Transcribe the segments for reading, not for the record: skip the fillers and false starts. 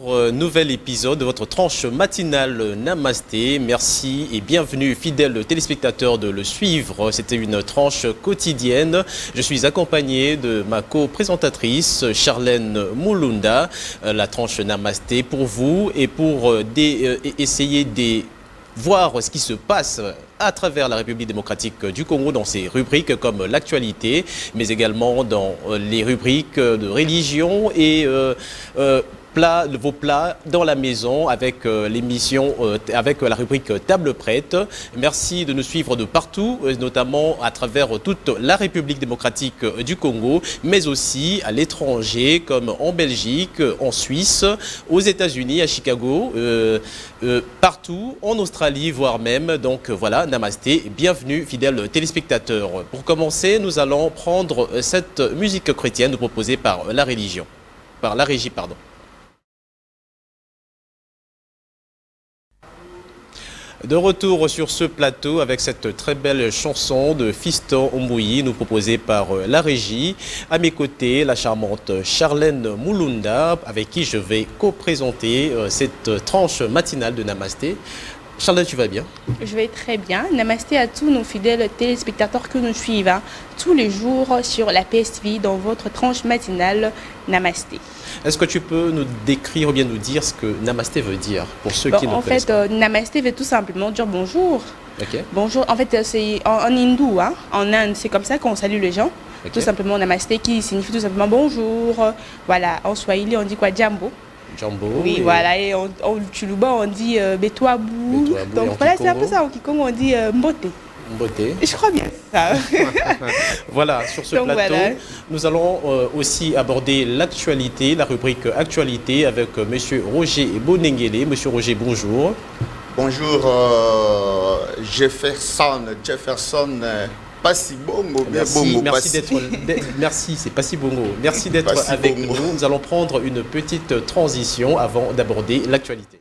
Nouvel épisode de votre tranche matinale Namasté. Merci et bienvenue fidèles téléspectateurs de le suivre. C'était une tranche quotidienne. Je suis accompagné de ma co-présentatrice Charlène Mulunda. La tranche Namasté pour vous et pour essayer de voir ce qui se passe à travers la République démocratique du Congo dans ses rubriques comme l'actualité, mais également dans les rubriques de religion et vos plats dans la maison avec l'émission, avec la rubrique Table prête. Merci de nous suivre de partout, notamment à travers toute la République démocratique du Congo, mais aussi à l'étranger, comme en Belgique, en Suisse, aux États-Unis, à Chicago, partout, en Australie, voire même. Donc voilà, Namasté, bienvenue, fidèles téléspectateurs. Pour commencer, nous allons prendre cette musique chrétienne proposée par la régie, pardon. De retour sur ce plateau avec cette très belle chanson de Fiston Ombouyi, nous proposée par la régie. À mes côtés, la charmante Charlène Mulunda, avec qui je vais co-présenter cette tranche matinale de Namasté. Charlène, tu vas bien? Je vais très bien. Namasté à tous nos fidèles téléspectateurs que nous suivent tous les jours sur la PSV dans votre tranche matinale Namasté. Est-ce que tu peux nous décrire ou bien nous dire ce que Namasté veut dire pour ceux qui ne connaissent pas? En fait, Namasté veut tout simplement dire bonjour. Okay. Bonjour, en fait, c'est en hindou, hein, en Inde, c'est comme ça qu'on salue les gens. Okay. Tout simplement Namasté qui signifie tout simplement bonjour. Voilà, en swahili, on dit quoi? Jambo. Jambo. Oui, voilà, et en Tsholuba, on dit Betouabou. Donc voilà, c'est un peu ça. En Kikongo, on dit Mbote. Beauté. Je crois bien ça. Voilà, sur ce plateau, voilà. Nous allons aussi aborder l'actualité, la rubrique actualité avec Monsieur Roger Bonengele. Monsieur Roger, bonjour. Bonjour, Jefferson, pas si bongo, bien bongo. Merci d'être. Merci, c'est pas si bongo. Merci d'être si avec bongo. Nous allons prendre une petite transition avant d'aborder l'actualité.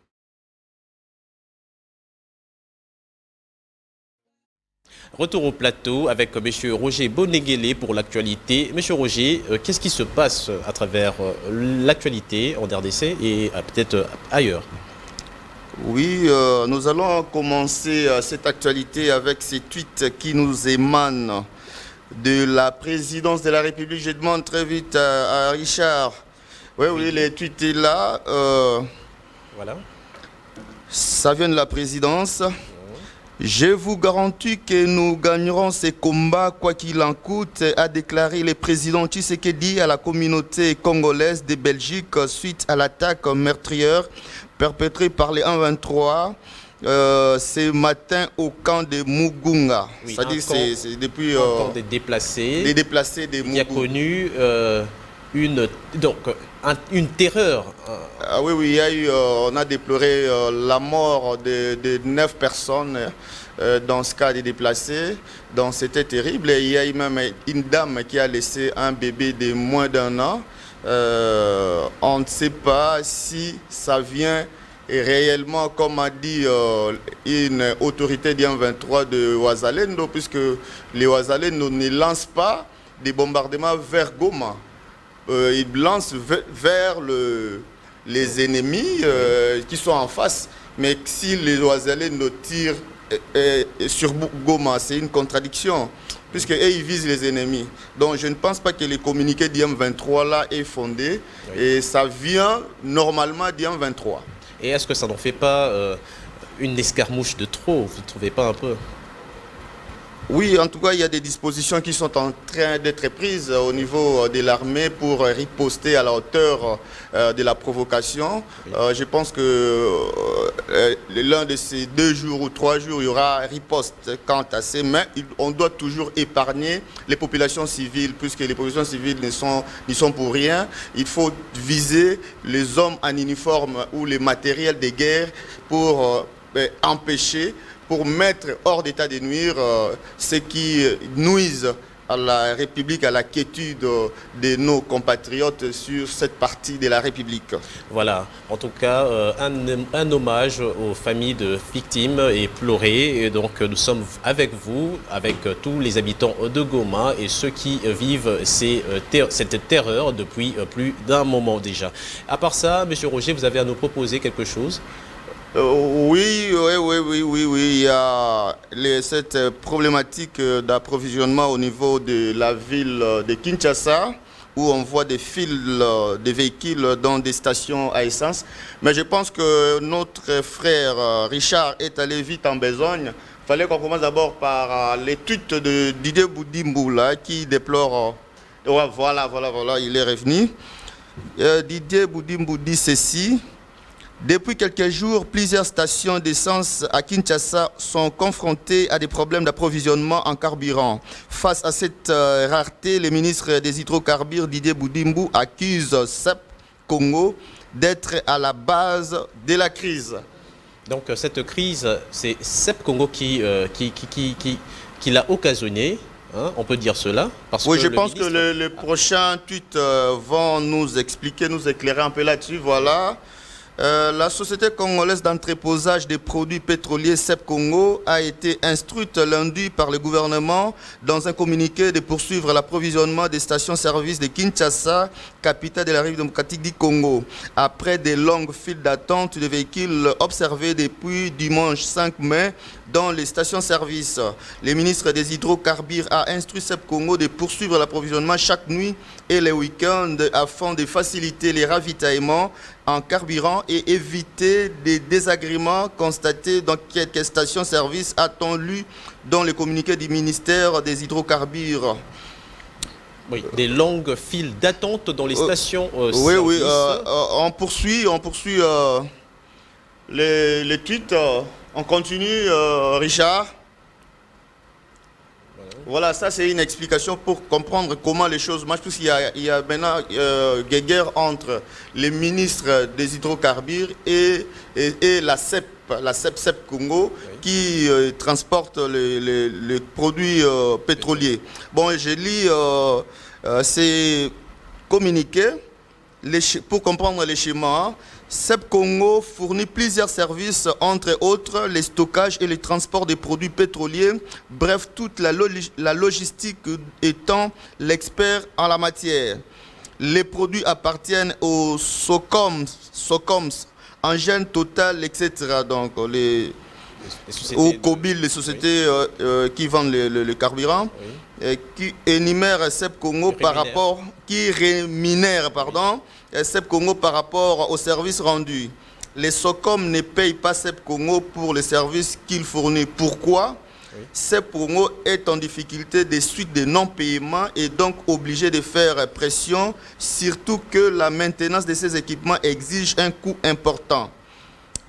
Retour au plateau avec M. Roger Bonengele pour l'actualité. M. Roger, qu'est-ce qui se passe à travers l'actualité en RDC et peut-être ailleurs? Oui, nous allons commencer cette actualité avec ces tweets qui nous émanent de la présidence de la République. Je demande très vite à Richard. Oui, les tweets sont là. Voilà. Ça vient de la présidence. Je vous garantis que nous gagnerons ces combats quoi qu'il en coûte, a déclaré le président Tshisekedi à la communauté congolaise de Belgique suite à l'attaque meurtrière perpétrée par les 123 ce matin au camp de Mugunga. Oui, c'est-à-dire c'est depuis un camp des déplacés. Des déplacés de Mugunga. Il y a connu une terreur. Ah oui, il y a eu, on a déploré la mort de 9 personnes dans ce cas des déplacés. Donc c'était terrible. Et il y a eu même une dame qui a laissé un bébé de moins d'1 an. On ne sait pas si ça vient réellement, comme a dit une autorité d'I-23 de Ouazalendo, puisque les Ouazalendo ne lancent pas des bombardements vers Goma. Ils lancent vers les ennemis qui sont en face. Mais si les Ouazalendo tirent sur Goma, c'est une contradiction, puisque ils visent les ennemis. Donc je ne pense pas que le communiqué d'IM23 là est fondé, oui. Et ça vient normalement d'IM23. Et est-ce que ça n'en fait pas une escarmouche de trop? Vous ne trouvez pas un peu? Oui, en tout cas, il y a des dispositions qui sont en train d'être prises au niveau de l'armée pour riposter à la hauteur de la provocation. Oui. Je pense que l'un de ces 2 jours ou 3 jours, il y aura riposte quant à ces, mais on doit toujours épargner les populations civiles, puisque les populations civiles n'y sont pour rien. Il faut viser les hommes en uniforme ou les matériels de guerre pour empêcher, pour mettre hors d'état de nuire ceux qui nuisent à la République, à la quiétude de nos compatriotes sur cette partie de la République. Voilà, en tout cas, un hommage aux familles de victimes et pleurées. Et donc, nous sommes avec vous, avec tous les habitants de Goma et ceux qui vivent cette terreur depuis plus d'un moment déjà. À part ça, Monsieur Roger, vous avez à nous proposer quelque chose? Oui. Il y a cette problématique d'approvisionnement au niveau de la ville de Kinshasa, où on voit des fils de véhicules dans des stations à essence. Mais je pense que notre frère Richard est allé vite en besogne. Il fallait qu'on commence d'abord par les tweets de Didier Boudimbo là, qui déplore... voilà, il est revenu. Didier Boudimbo dit ceci. Depuis quelques jours, plusieurs stations d'essence à Kinshasa sont confrontées à des problèmes d'approvisionnement en carburant. Face à cette rareté, le ministre des hydrocarbures Didier Boudimbo accuse CEP Congo d'être à la base de la crise. Donc cette crise, c'est CEP Congo qui l'a occasionnée, hein, on peut dire cela. Parce oui, que je pense que le prochain tweet vont nous expliquer, nous éclairer un peu là-dessus. Voilà. La société congolaise d'entreposage des produits pétroliers CEP Congo a été instruite lundi par le gouvernement dans un communiqué de poursuivre l'approvisionnement des stations-service de Kinshasa, capitale de la République démocratique du Congo. Après des longues files d'attente de véhicules observées depuis dimanche 5 mai dans les stations-service, le ministre des hydrocarbures a instruit CEP Congo de poursuivre l'approvisionnement chaque nuit et les week-ends afin de faciliter les ravitaillements en carburant et éviter des désagréments constatés dans quelques stations-service, a-t-on lu dans le communiqué du ministère des hydrocarbures. Oui, des longues files d'attente dans les stations oui, on poursuit les tweets. On continue, Richard. Voilà, ça c'est une explication pour comprendre comment les choses marchent. Puisqu'il y a maintenant guerre entre les ministres des hydrocarbures et la CEP Congo, oui, qui transporte les produits pétroliers. Bon, je lis ces communiqués pour comprendre les schémas. CEP Congo fournit plusieurs services, entre autres les stockages et le transport des produits pétroliers, bref, toute la logistique étant l'expert en la matière. Les produits appartiennent aux SOCOMS, Engine Total, etc. Donc, au COBIL, les sociétés qui vendent le carburant, oui, qui énumèrent CEP Congo qui rémunèrent, CEP Congo par rapport aux services rendus. Les SOCOM ne payent pas CEP Congo pour les services qu'il fournit. Pourquoi? Oui. CEP Congo est en difficulté des suites de non-paiement et donc obligé de faire pression, surtout que la maintenance de ces équipements exige un coût important.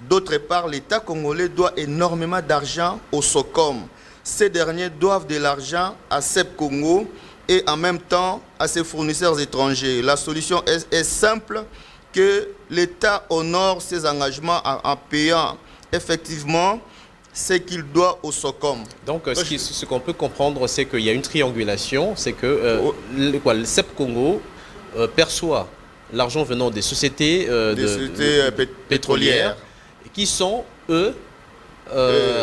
D'autre part, l'État congolais doit énormément d'argent aux SOCOM. Ces derniers doivent de l'argent à CEP Congo et en même temps à ses fournisseurs étrangers. La solution est simple, que l'État honore ses engagements en payant effectivement ce qu'il doit au SOCOM. Donc ce qu'on peut comprendre, c'est qu'il y a une triangulation, c'est que le CEP Congo perçoit l'argent venant des sociétés, pétrolières qui sont, eux,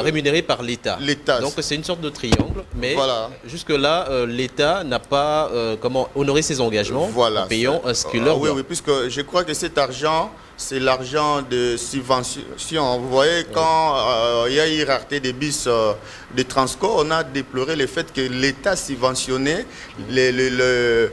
rémunérés par l'État. Donc c'est une sorte de triangle, mais voilà, jusque-là, l'État n'a pas honoré ses engagements, voilà, en payant ce qu'il leur doit. Oui, puisque je crois que cet argent, c'est l'argent de subvention. Vous voyez, quand il y a eu rareté des bus de Transco, on a déploré le fait que l'État subventionnait le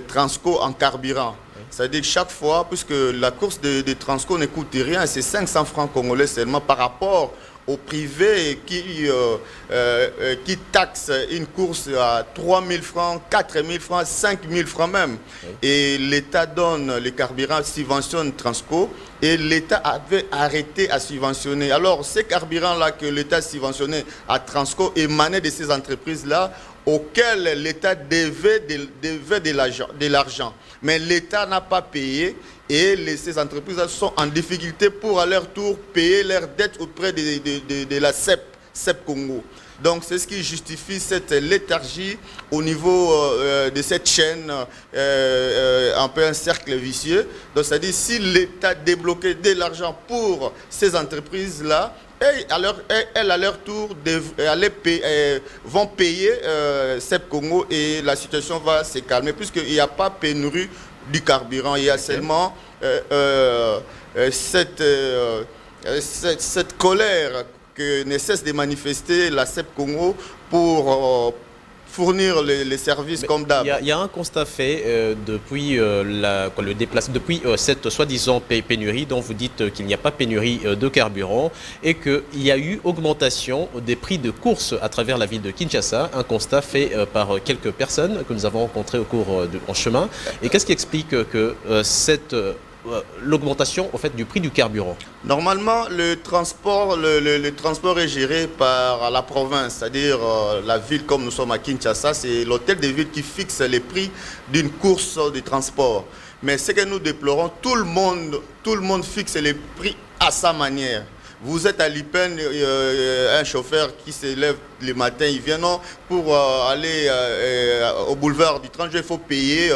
Transco en carburant. C'est-à-dire que chaque fois, puisque la course de Transco ne coûte rien, c'est 500 francs congolais seulement par rapport au privé qui taxe une course à 3 000 francs, 4 000 francs, 5 000 francs même. Oui. Et l'État donne les carburants, subventionne Transco, et l'État avait arrêté à subventionner. Alors, ces carburants-là que l'État subventionnait à Transco émanaient de ces entreprises-là auxquelles l'État devait de l'argent. Mais l'État n'a pas payé et ces entreprises sont en difficulté pour à leur tour payer leurs dettes auprès de la CEP CEP Congo. Donc c'est ce qui justifie cette léthargie au niveau de cette chaîne, un peu un cercle vicieux. Donc c'est-à-dire si l'État débloquait de l'argent pour ces entreprises-là, elles à leur tour vont payer CEP Congo et la situation va se calmer puisqu'il n'y a pas pénurie du carburant, il y a seulement cette colère que ne cesse de manifester la CEP Congo pour fournir les services comme d'hab. Il y a un constat fait depuis depuis cette soi-disant pénurie dont vous dites qu'il n'y a pas pénurie de carburant et qu'il y a eu augmentation des prix de course à travers la ville de Kinshasa, un constat fait par quelques personnes que nous avons rencontrées au cours en chemin. Et qu'est-ce qui explique que l'augmentation au fait du prix du carburant? Normalement, le transport est géré par la province, c'est-à-dire la ville comme nous sommes à Kinshasa, c'est l'hôtel de ville qui fixe les prix d'une course de transport. Mais ce que nous déplorons, tout le monde fixe les prix à sa manière. Vous êtes à Lipen, un chauffeur qui se lève le matin, il vient non, pour aller au boulevard du 30 juin, il faut payer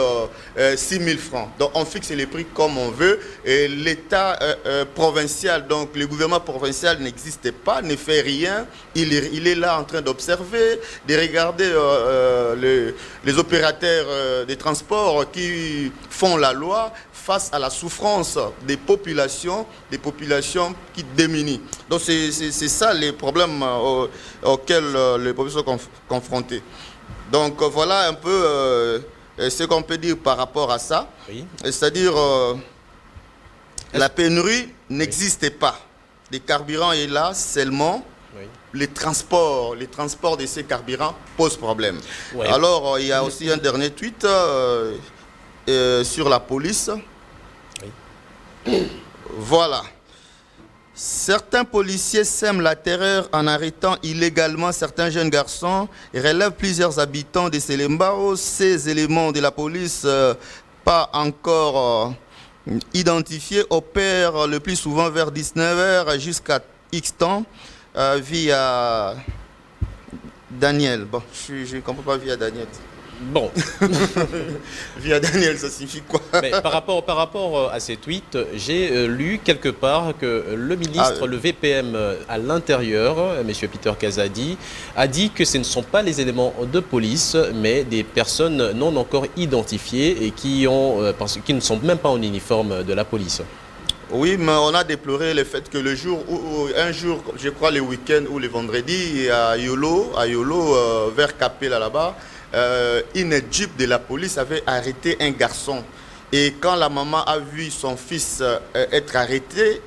6 000 francs. Donc on fixe les prix comme on veut. Et l'État provincial, donc le gouvernement provincial n'existe pas, ne fait rien. Il est là en train d'observer, de regarder les opérateurs des transports qui font la loi face à la souffrance des populations qui démunissent. Donc c'est ça les problèmes auxquels les populations sont confrontées. Donc voilà un peu ce qu'on peut dire par rapport à ça. Oui. C'est-à-dire la pénurie n'existe pas. Le carburant est là seulement. Oui. Les transports de ces carburants posent problème. Oui. Alors il y a aussi un dernier tweet sur la police. Oui. Voilà. Certains policiers sèment la terreur en arrêtant illégalement certains jeunes garçons et relèvent plusieurs habitants de Selembao. Ces éléments de la police, pas encore identifiés, opèrent le plus souvent vers 19 h jusqu'à X temps via Daniel. Bon, je ne comprends pas via Daniel. Bon. Via Daniel, ça signifie quoi? Mais par rapport à ces tweets, j'ai lu quelque part que le ministre, le VPM à l'intérieur, M. Peter Kazadi, a dit que ce ne sont pas les éléments de police, mais des personnes non encore identifiées et qui ne sont même pas en uniforme de la police. Oui, mais on a déploré le fait que un jour, je crois le week-end ou le vendredi, à Yolo, vers Capella là-bas, une jeep de la police avait arrêté un garçon. Et quand la maman a vu son fils être arrêté,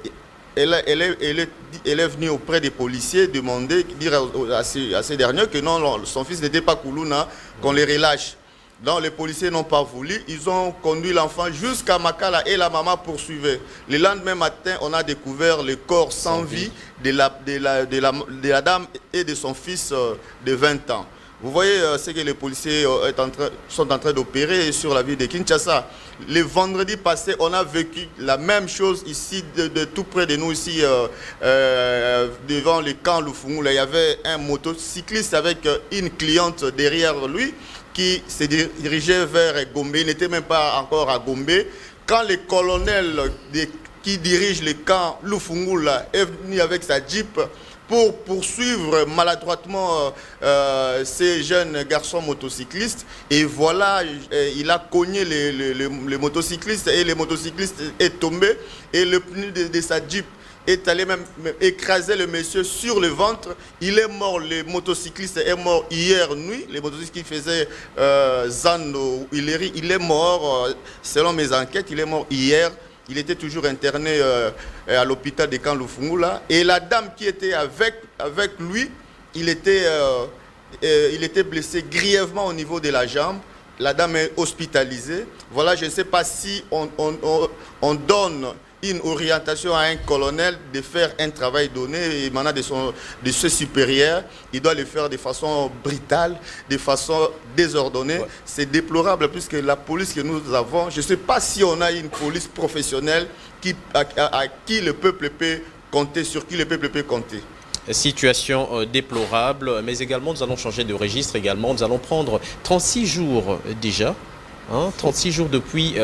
elle est venue auprès des policiers demander, dire à ces derniers que non, son fils n'était pas Koulouna, qu'on les relâche. Donc les policiers n'ont pas voulu, ils ont conduit l'enfant jusqu'à Makala et la maman poursuivait. Le lendemain matin, on a découvert le corps sans vie de la dame et de son fils de 20 ans. Vous voyez ce que les policiers sont en train d'opérer sur la ville de Kinshasa. Le vendredi passé, on a vécu la même chose ici, de tout près de nous, ici, devant le camp Lufungula. Il y avait un motocycliste avec une cliente derrière lui qui se dirigeait vers Gombe. Il n'était même pas encore à Gombe. Quand le colonel qui dirige le camp Lufungula est venu avec sa jeep pour poursuivre maladroitement ces jeunes garçons motocyclistes. Et voilà, il a cogné le motocycliste et le motocycliste est tombé et le pneu de sa jeep est allé même écraser le monsieur sur le ventre. Il est mort, le motocycliste est mort hier nuit. Le motocycliste qui faisait Zano Hilary, il est mort, selon mes enquêtes, il est mort hier. Il était toujours interné à l'hôpital de Camp Lufungula. Et la dame qui était avec lui, il était blessé grièvement au niveau de la jambe. La dame est hospitalisée. Voilà, je ne sais pas si on donne une orientation à un colonel de faire un travail donné émanant de ses supérieurs. Il doit le faire de façon brutale, de façon désordonnée. Ouais. C'est déplorable puisque la police que nous avons, je ne sais pas si on a une police professionnelle à qui le peuple peut compter, sur qui le peuple peut compter. Situation déplorable, mais également nous allons changer de registre également. Nous allons prendre 36 jours déjà. 36 jours depuis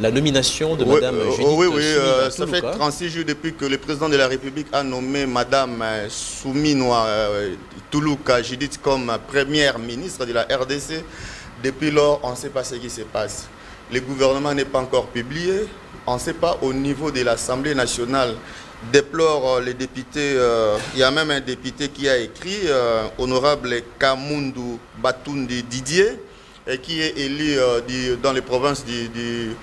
la nomination de Madame Judith Suminwa ça fait Tuluka. 36 jours depuis que le président de la République a nommé Madame Suminwa Tuluka Judith comme première ministre de la RDC. Depuis lors, on ne sait pas ce qui se passe. Le gouvernement n'est pas encore publié. On ne sait pas au niveau de l'Assemblée nationale. Déplore les députés. Il y a même un député qui a écrit, honorable Kamundu Batundi Didier, et qui est élu dans les provinces du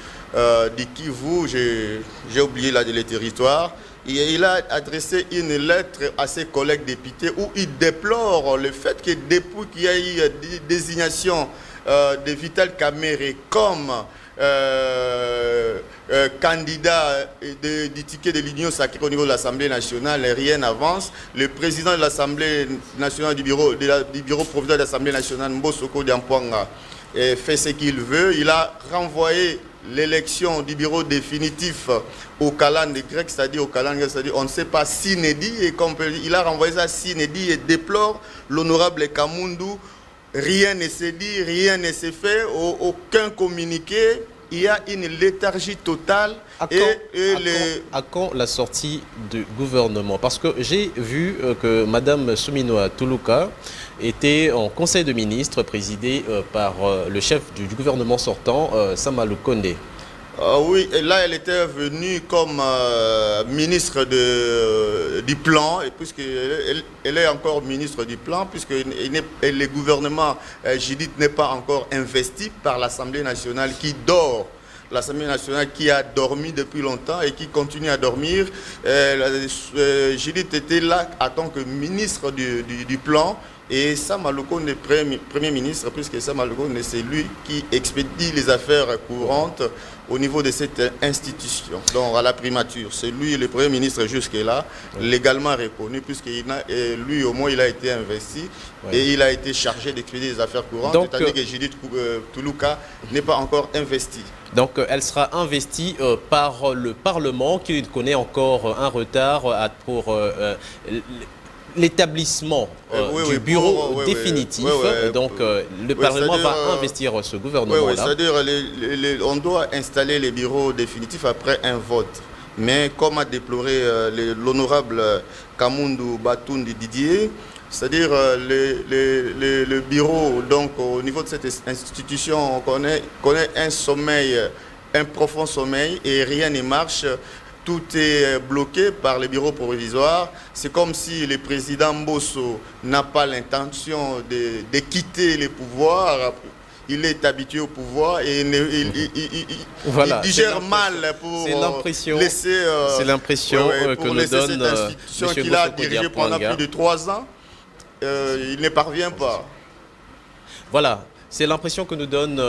Kivu, j'ai oublié les territoires. Il a adressé une lettre à ses collègues députés où il déplore le fait que depuis qu'il y a eu désignation de Vital Kamerhe comme candidat du ticket de l'Union sacrée au niveau de l'Assemblée nationale, rien n'avance. Le président de l'Assemblée nationale du bureau provisoire de l'Assemblée nationale, Mbosoko Diampouanga, fait ce qu'il veut. Il a renvoyé l'élection du bureau définitif au calendrier grec, c'est-à-dire on ne sait pas s'inédit, et comme il a renvoyé ça s'inédit et déplore l'honorable Kamundu. Rien ne s'est dit, rien ne s'est fait, aucun communiqué. Il y a une léthargie totale. À quand la sortie du gouvernement? Parce que j'ai vu que Madame Suminwa Tuluka était en conseil de ministres présidé par le chef du gouvernement sortant, Sama Lukonde. Oui, et là elle était venue comme ministre du plan, et puisqu'elle est encore ministre du plan, puisque le gouvernement Judith n'est pas encore investi par l'Assemblée nationale qui dort. L'Assemblée nationale qui a dormi depuis longtemps et qui continue à dormir. Judith était là en tant que ministre du plan. Et Sama Lukonde est premier ministre, puisque Sama Lukonde, c'est lui qui expédie les affaires courantes au niveau de cette institution, donc à la primature. C'est lui le premier ministre jusque-là, légalement reconnu, puisque lui au moins il a été investi et il a été chargé d'expédier les affaires courantes, c'est-à-dire que Judith Tuluka n'est pas encore investie. Donc elle sera investie par le Parlement qui connaît encore un retard pour l'établissement du bureau définitif. Donc le Parlement va investir ce gouvernement-là. C'est-à-dire on doit installer les bureaux définitifs après un vote. Mais comme a déploré l'honorable Kamundu Batundi Didier, c'est-à-dire le bureau, donc au niveau de cette institution, on connaît un sommeil, un profond sommeil, et rien ne marche. Tout est bloqué par les bureaux provisoires. C'est comme si le président Mbosso n'a pas l'intention de quitter le pouvoir. Il est habitué au pouvoir et il digère mal pour laisser c'est l'impression que nous donne cette institution qu'il a dirigée pendant plus de 3 ans. Il ne parvient pas. Voilà. C'est l'impression que nous donne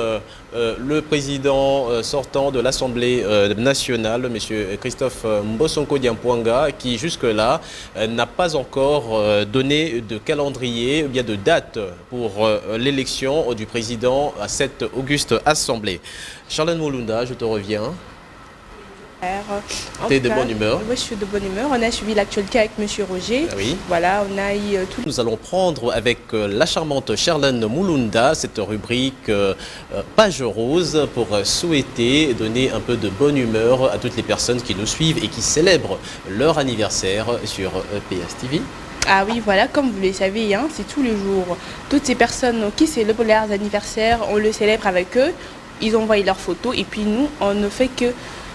le président sortant de l'Assemblée nationale, M. Christophe Mbosonko Diampouanga, qui jusque-là n'a pas encore donné de calendrier ou bien de date pour l'élection du président à cette auguste Assemblée. Charlène Mulunda, je te reviens. Tu es de bonne humeur? Oui, je suis de bonne humeur. On a suivi l'actualité avec M. Roger. Oui. Voilà, on a eu tout. Nous allons prendre avec la charmante Charlène Mulunda cette rubrique Page Rose pour souhaiter et donner un peu de bonne humeur à toutes les personnes qui nous suivent et qui célèbrent leur anniversaire sur PSTV. Ah oui, voilà, comme vous le savez, hein, c'est tous les jours. Toutes ces personnes qui célèbrent leurs anniversaires, on le célèbre avec eux. Ils envoient leurs photos et puis nous, on ne fait que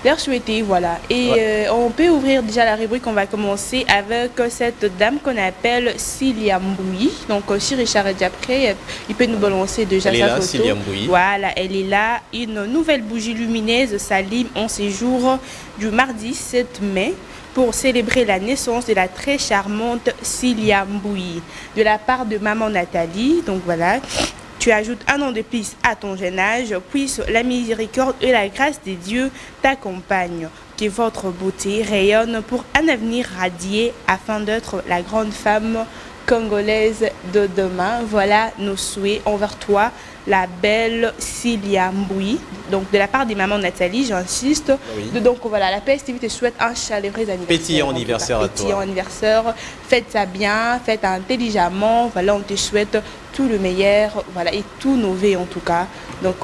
leur souhaiter, voilà. Et on peut ouvrir déjà la rubrique. On va commencer avec cette dame qu'on appelle Cilia Mboui. Donc si Richard est déjà prêt, il peut nous balancer déjà sa photo. Cilia Mboui. Voilà, elle est là. Une nouvelle bougie lumineuse s'allume en séjour du mardi 7 mai pour célébrer la naissance de la très charmante Cilia Mboui de la part de maman Nathalie. Donc voilà. Tu ajoutes un an de plus à ton jeune âge, puisse la miséricorde et la grâce de Dieu t'accompagnent. Que votre beauté rayonne pour un avenir radié afin d'être la grande femme congolaise de demain. Voilà nos souhaits envers toi, la belle Cilia Mboui. Donc de la part des mamans Nathalie, j'insiste. Oui. Donc voilà, la PSTV te souhaite un chaleureux anniversaire. Pétillant anniversaire à toi. Pétillant anniversaire. Faites ça bien, faites intelligemment. Voilà, on te souhaite tout le meilleur. Voilà, et tous nos vœux en tout cas. Donc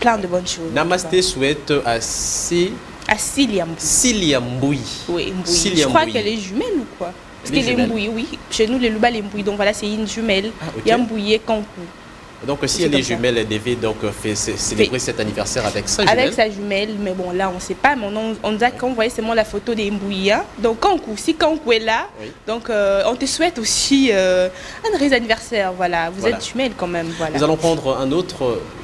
plein de bonnes choses. Namasté souhaite à Cilia Mboui. Cilia Mboui. Oui, Mboui. Cilia Je crois Mboui. qu'elle est jumelle ou quoi? Parce Elle est qu'elle est jumelle. Mboui, oui. Chez nous, les Luba, les Mboui. Donc voilà, c'est une jumelle. Ah, ok. Il y a Mboui et Kankou. Donc si C'est elle est comme ça. jumelle, elle devait donc célébrer cet anniversaire avec sa jumelle. Avec sa jumelle, mais bon, là, on ne sait pas. Mais on nous a envoyé seulement la photo des Mbouis. Hein. Donc, Kankou, si Kankou est là, Oui. donc on te souhaite aussi un heureux anniversaire. Voilà, vous Voilà. êtes jumelles quand même. Voilà. Nous allons prendre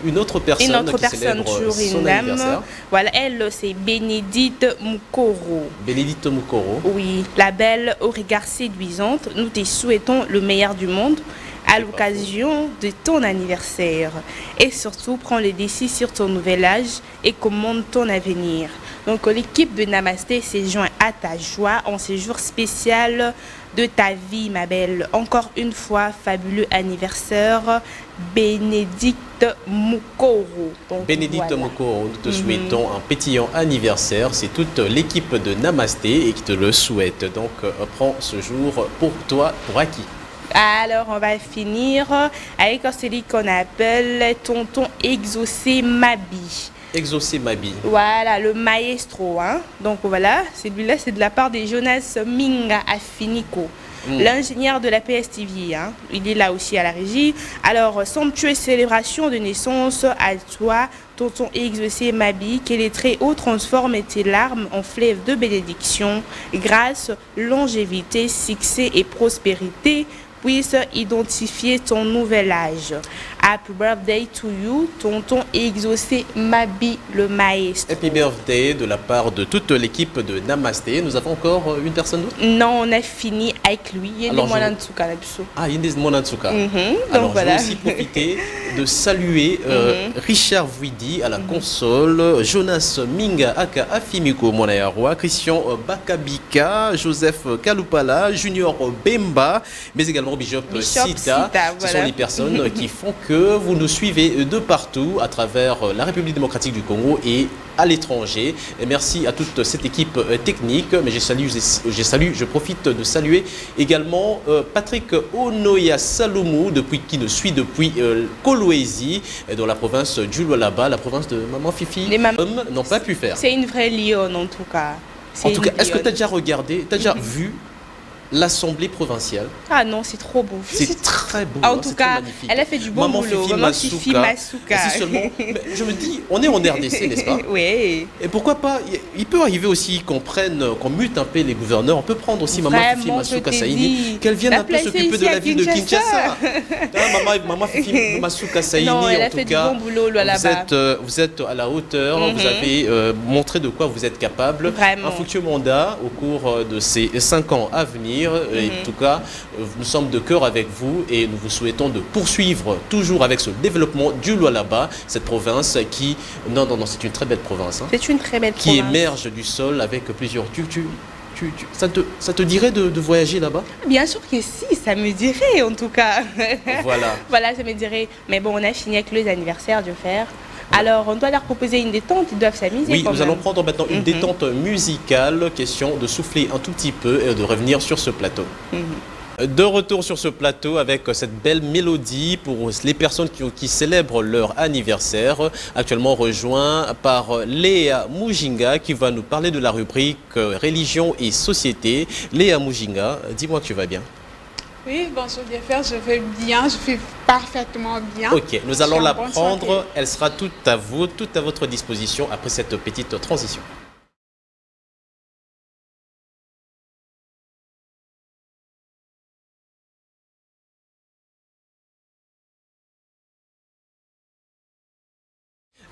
une autre personne Une autre qui personne, célèbre toujours son une dame. anniversaire. Voilà, elle, c'est Bénédicte Moukoro. Bénédicte Moukoro. Oui, la belle au regard séduisante. Nous te souhaitons le meilleur du monde à l'occasion de ton anniversaire. Et surtout, prends le décis sur ton nouvel âge et commande ton avenir. Donc, l'équipe de Namasté s'est joint à ta joie en ce jour spécial de ta vie, ma belle. Encore une fois, fabuleux anniversaire, Bénédicte Moukoro. Donc, Bénédicte voilà. Moukoro, nous te souhaitons un pétillant anniversaire. C'est toute l'équipe de Namasté et qui te le souhaite. Donc, prends ce jour pour toi, pour acquis. Alors, on va finir avec celui qu'on appelle Tonton Exaucé Mabi. Exaucer ma vie. Voilà, le maestro. Hein. Donc voilà, celui-là, c'est de la part de Jonas Minga Afinico, l'ingénieur de la PSTV. Hein. Il est là aussi à la régie. Alors, somptueuse célébration de naissance à toi, Tonton Exaucé Mabi, que les très hauts transforment tes larmes en fleuves de bénédiction, grâce, longévité, succès et prospérité puisse identifier ton nouvel âge. Happy birthday to you, Tonton Exaucé Mabi, le maestro. Happy birthday de la part de toute l'équipe de Namasté. Nous avons encore une personne d'autre. Non, on a fini avec lui. Il y a des Alors, moyens de Tsuka là-dessous. Ah, Indes Monatsuka. Donc Alors, voilà. je vais aussi profiter de saluer Richard Vuidi à la console, Jonas Minga aka Afimiko Monayarwa, Christian Bakabika, Joseph Kalupala, Junior Bemba, mais également Bishop Sita. Sita, Ce sont voilà. les personnes qui font que vous nous suivez de partout à travers la République démocratique du Congo et à l'étranger. Et merci à toute cette équipe technique. Mais je profite de saluer également Patrick Onoya Salomou, qui nous suit depuis Kolwezi, dans la province du Lualaba, la province de Maman Fifi. Les n'ont pas pu faire. C'est une vraie lionne en tout cas. En tout cas, est-ce que tu as lionne. déjà regardé, tu as déjà vu l'Assemblée provinciale? Ah non, c'est trop beau. C'est très beau. En hein, tout c'est cas, très magnifique. elle a fait du bon Maman boulot. Fifi Maman Fifi Masuka. Si seulement, mais je me dis, on est en RDC, n'est-ce pas? Oui. Et pourquoi pas, il peut arriver aussi qu'on mute un peu les gouverneurs. On peut prendre aussi Maman Fifi Vraiment, Masuka je t'ai Saini, dit. qu'elle vienne La un peu placer s'occuper de ici la à ville de Kinshasa. Kinshasa. Maman Fifi Masuka Saini, Non, elle a en fait tout du cas, bon boulot là-bas. vous êtes à la hauteur, vous avez montré de quoi vous êtes capable. Vraiment. Un futur mandat au cours de ces 5 ans à venir. Et en tout cas, nous sommes de cœur avec vous et nous vous souhaitons de poursuivre toujours avec ce développement du Lualaba, cette province qui... Non, c'est une très belle province. Hein, C'est une très belle qui province. émerge du sol avec plusieurs... Ça te dirait de voyager là-bas? Bien sûr que si, ça me dirait en tout cas. Voilà. Voilà, ça me dirait. Mais bon, on a fini avec les anniversaires de faire. Alors, on doit leur proposer une détente, ils doivent s'amuser. Oui, quand nous même. allons prendre maintenant une détente musicale. Question de souffler un tout petit peu et de revenir sur ce plateau. De retour sur ce plateau avec cette belle mélodie pour les personnes qui célèbrent leur anniversaire, actuellement rejoint par Léa Mujinga qui va nous parler de la rubrique religion et société. Léa Mujinga, dis-moi que tu vas bien. Oui, bonjour Jeffer, je vais bien, je vais parfaitement bien. Ok, nous allons Je suis en la bonne prendre, santé. elle sera toute à vous, toute à votre disposition après cette petite transition.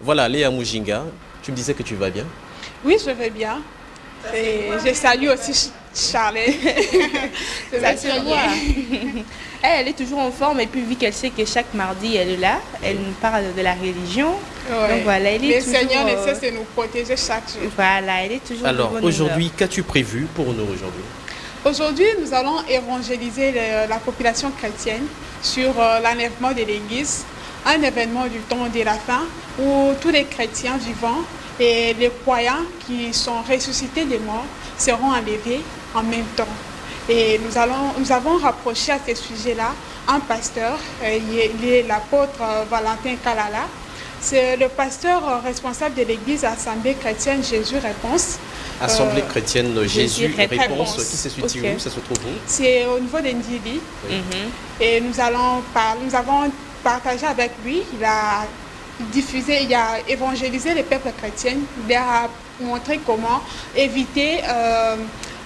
Voilà, Léa Mujinga, tu me disais que tu vas bien. Oui, je vais bien. Et je salue aussi Charlotte. Ça se voit. Elle est toujours en forme et puis vu qu'elle sait que chaque mardi elle est là, elle nous parle de la religion. Ouais. Donc voilà, elle est Le toujours... Seigneur ne cesse de nous protéger chaque jour. Voilà, elle est toujours Alors de bonne aujourd'hui, qu'as-tu prévu pour nous aujourd'hui? Aujourd'hui, nous allons évangéliser la population chrétienne sur l'enlèvement de l'Église un événement du temps de la fin où tous les chrétiens vivants et les croyants qui sont ressuscités des morts seront enlevés en même temps. Et nous avons rapproché à ce sujet-là un pasteur, il est l'apôtre Valentin Kalala. C'est le pasteur responsable de l'église Assemblée chrétienne Jésus Réponse. Assemblée chrétienne Jésus Réponse, qui se situe Okay. où? Ça se trouve où? C'est au niveau d'Indili. Oui. Et nous avons partagé avec lui. Il a diffusé, il a évangélisé les peuples chrétiens. Il a montré comment éviter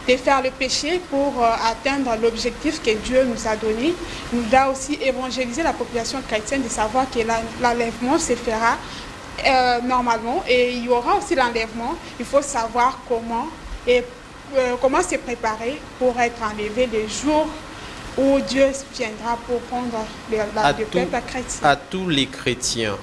de faire le péché pour atteindre l'objectif que Dieu nous a donné. Il nous a aussi évangélisé la population chrétienne de savoir que l'enlèvement se fera normalement, et il y aura aussi l'enlèvement. Il faut savoir comment se préparer pour être enlevé le jour où Dieu viendra pour prendre le peuple chrétien. À tous les chrétiens,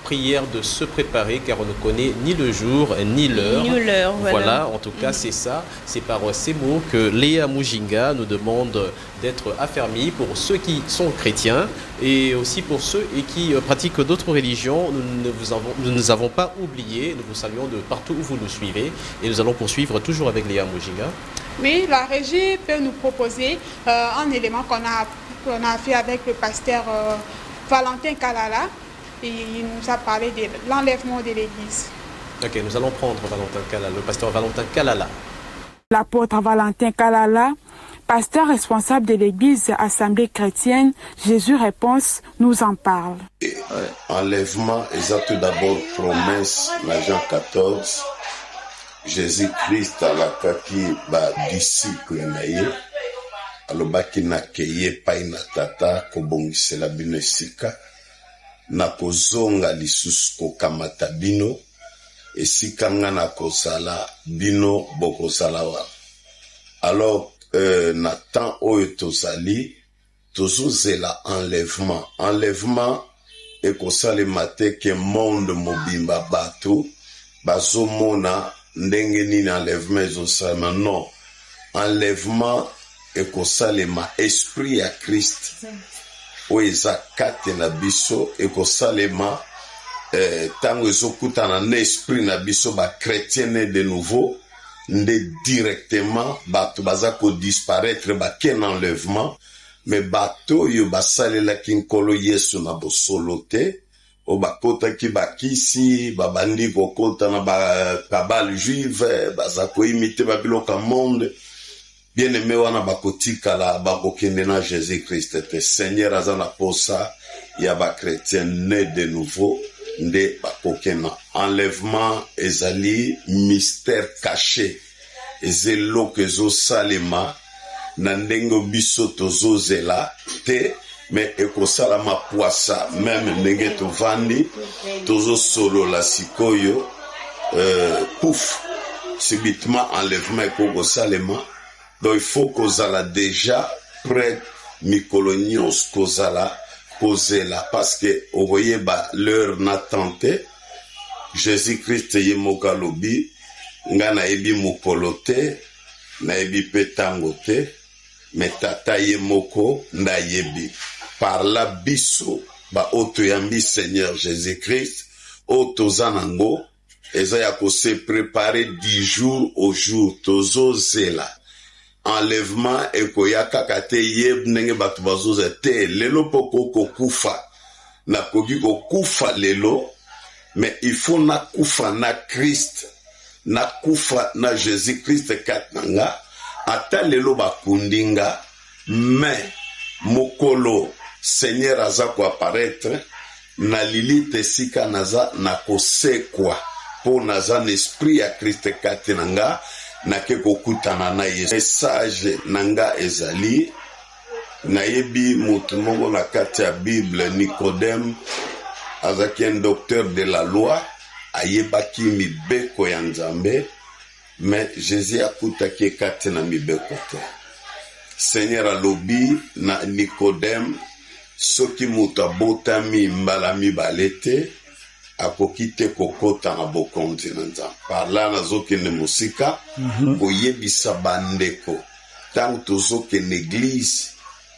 prière de se préparer, car on ne connaît ni le jour ni l'heure. Voilà, en tout cas, c'est ça. C'est par ces mots que Léa Mujinga nous demande d'être affermis pour ceux qui sont chrétiens et aussi pour ceux qui pratiquent d'autres religions. Nous ne nous avons pas oublié. Nous vous saluons de partout où vous nous suivez et nous allons poursuivre toujours avec Léa Mujinga. Oui, la régie peut nous proposer un élément qu'on a fait avec le pasteur Valentin Kalala. Et il nous a parlé de l'enlèvement de l'église. Ok, nous allons prendre Valentin Kalala, le pasteur Valentin Kalala. L'apôtre Valentin Kalala, pasteur responsable de l'église Assemblée chrétienne Jésus Réponse, nous en parle. Enlèvement, exact d'abord promesse, la Jean 14. Jésus-Christ a la kaki ba disciple naye. Alobaki na keye pai na tata kobongisela bino esika. Na kozonga lisusu kokamata bino esika nga na kosala bino bokosala wa. Alors na temps oyo tozali tozozela enlèvement ekosalema te ke monde mobimba bato bazomona ndenge nini enlèvement ezosalema. Non, enlèvement ekosalema esprit ya Christ oyo eza kate na biso ekosalema tango ezokutana na esprit na biso bakretien ne de nouveau nde directement bato baza kodisparaître bake na enlèvement, me bato oyo basalelaki nkolo Yesu na bosolo te o bakotaki bakisi babandi kokota na bakabale juive baza koimite babiloka monde. Bien-aimé wana bakotikala bakokende na Jésus-Christ te. Seigneur aza na posa ya ba chrétien né de nouveau nde bakokena. Enlèvement ezali mystère caché. Ezeloko ezosalema na ndenge biso tozozela te, mais ekosalama poisa même ndenge tovandi tozosolola sikoyo pouf subitement enlèvement ekosalema. Donc il faut kozala déjà près mikolonios kozala kozela parce que vous voyez l'heure n'a tenté. Jésus-Christ yemoka lobi nga na ebi mokolo te na ebi petango te mais tata yemoko nda yebi par la biso ba oto yambi Seigneur Jésus-Christ oto zanango eza ya ko se préparer 10 jours au jour tozo zela. Enlèvement ekoyaka kate yeb nenge batu bazoza te lelo poko kokufa na koki kokufa lelo, mais il faut na kufa na Christ na kufa na Jésus-Christ katanga ata lelo bakundinga, mais mokolo Seigneur aza ko apparaître na lilite sika naza na kosekwa po naza n'esprit ya Christ katenanga na ke kokutana na Yesu. Message nanga ezali nayebi mutu mongo na kati ya Bible Nicodème azaki un docteur de la loi ayebaki mibeko ya Nzambe, mais Jésus akutaki kati na mibeko te. Seigneur alobi na Nicodème soki mutu abotami mbala mibale te akoki te kokota na bokonzi na Nzambe. Par là nazokende mosika koyebisa bandeko tango tozokende église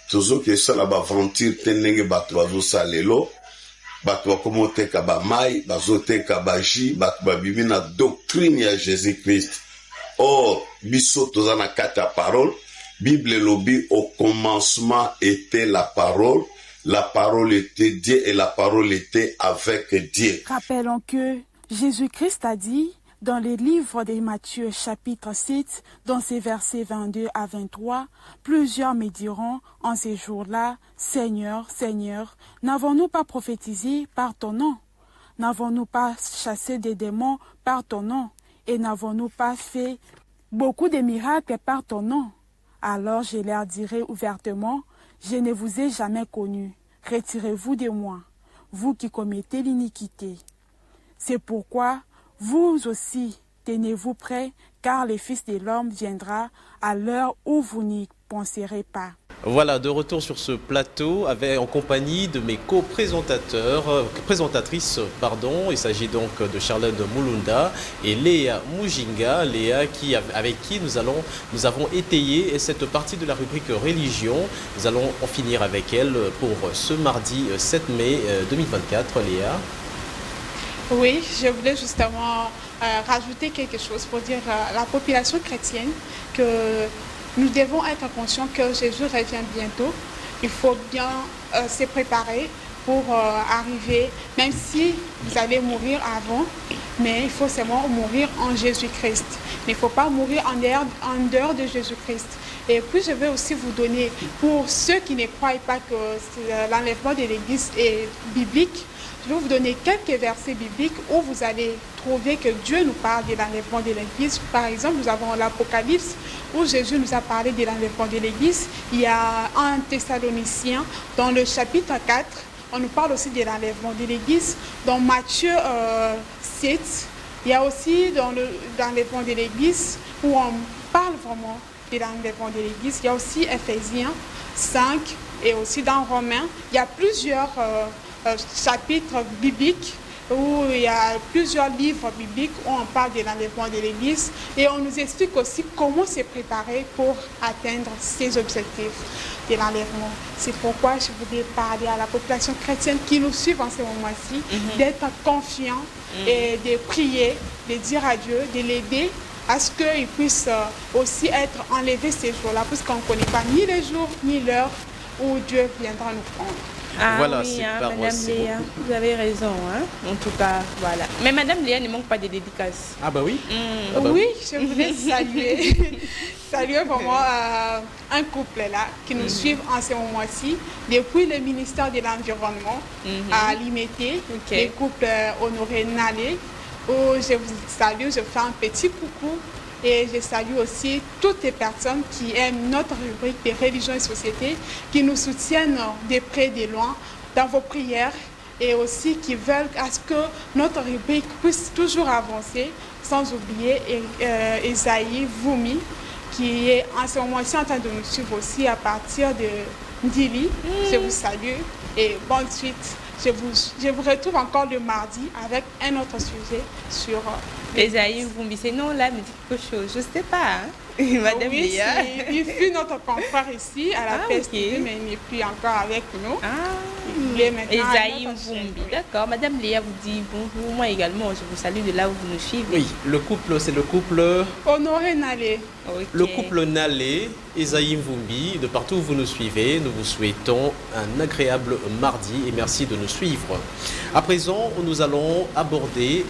tozokesala baventure te ndenge bato bazosala lelo bato bakoma oteka bamai bazoteka baji bato babimi na doctrine ya Jésus-Christ. Or biso toza na kati ya parole. Bible elobi au commencement était la parole était Dieu et la parole était avec Dieu. Rappelons que Jésus-Christ a dit dans les livres de Matthieu chapitre 7, dans ses versets 22 à 23, plusieurs me diront en ces jours-là, Seigneur, Seigneur, n'avons-nous pas prophétisé par ton nom? N'avons-nous pas chassé des démons par ton nom? Et n'avons-nous pas fait beaucoup de miracles par ton nom? Alors je leur dirai ouvertement, je ne vous ai jamais connu. Retirez-vous de moi, vous qui commettez l'iniquité. C'est pourquoi vous aussi tenez-vous prêts, car le Fils de l'homme viendra à l'heure où vous n'y penserez pas. Voilà, de retour sur ce plateau en compagnie de mes présentatrices. Il s'agit donc de Charlène Mulunda et Léa Mujinga. Léa avec qui nous avons étayé cette partie de la rubrique religion. Nous allons en finir avec elle pour ce mardi 7 mai 2024. Léa. Oui, je voulais justement rajouter quelque chose pour dire à la population chrétienne que nous devons être conscients que Jésus revient bientôt. Il faut bien se préparer pour arriver, même si vous allez mourir avant, mais il faut seulement mourir en Jésus-Christ. Il ne faut pas mourir en dehors de Jésus-Christ. Et puis je vais aussi vous donner, pour ceux qui ne croient pas que l'enlèvement de l'Église est biblique, je vais vous donner quelques versets bibliques où vous allez trouver que Dieu nous parle de l'enlèvement de l'Église. Par exemple, nous avons l'Apocalypse où Jésus nous a parlé de l'enlèvement de l'Église. Il y a un Thessaloniciens dans le chapitre 4. On nous parle aussi de l'enlèvement de l'Église. Dans Matthieu 7, il y a aussi dans l'enlèvement de l'Église où on parle vraiment de l'enlèvement de l'Église. Il y a aussi Ephésiens 5 et aussi dans Romains. Il y a plusieurs chapitres bibliques où il y a plusieurs livres bibliques où on parle de l'enlèvement de l'Église et on nous explique aussi comment se préparer pour atteindre ces objectifs de l'enlèvement. C'est pourquoi je voulais parler à la population chrétienne qui nous suit en ce moment-ci, d'être confiant et de prier, de dire à Dieu, de l'aider à ce qu'il puisse aussi être enlevé ces jours-là, puisqu'on ne connaît pas ni les jours ni l'heure où Dieu viendra nous prendre. Ah voilà, oui, Madame Léa, vous avez raison, en tout cas, voilà. Mais Madame Léa ne manque pas de dédicaces. Ah bah oui. Ah bah oui, je voulais saluer vraiment un couple là qui nous suivent en ce moment-ci, depuis le ministère de l'Environnement à Limité, le couple Honoré Nalé, où je vous salue, je fais un petit coucou. Et je salue aussi toutes les personnes qui aiment notre rubrique de religion et société, qui nous soutiennent de près et de loin dans vos prières et aussi qui veulent à ce que notre rubrique puisse toujours avancer, sans oublier Esaïe Voumi, qui est en ce moment-ci en train de nous suivre aussi à partir de Ndili. Je vous salue et bonne suite. Je vous retrouve encore le mardi avec un autre sujet sur Esaïe Voumi. C'est non là, me dit quelque chose. Je ne sais pas. Madame Léa. Il fut notre confrère ici à la PSTV, mais il n'est plus encore avec nous. Il est maintenant Esaïe Voumi. D'accord. Madame Léa vous dit bonjour. Moi également, je vous salue de là où vous nous suivez. Oui, le couple, c'est le couple Honoré Nalé. Le couple Nalé, Esaïe Voumi, de partout où vous nous suivez, nous vous souhaitons un agréable mardi et merci de nous suivre. À présent, nous allons aborder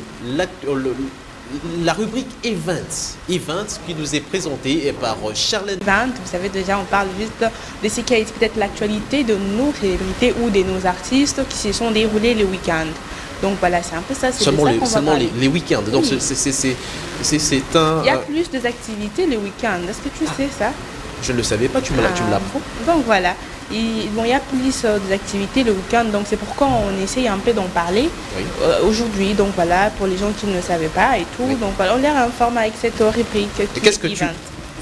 la rubrique Events qui nous est présentée par Charlène. Vous savez déjà, on parle juste de ce qui a été peut-être l'actualité de nos célébrités ou de nos artistes qui se sont déroulés le week-end. Donc voilà, c'est un peu ça. Seulement les week-ends. Donc oui. C'est un... Il y a plus d'activités le week-end. Est-ce que tu sais ça? Je ne le savais pas, tu me l'apprends. Donc voilà. Il y a plus d'activités le week-end, donc c'est pourquoi on essaye un peu d'en parler aujourd'hui. Donc voilà, pour les gens qui ne le savaient pas et tout. Oui. Donc voilà, on les informe avec cette rubrique. Qu'est-ce que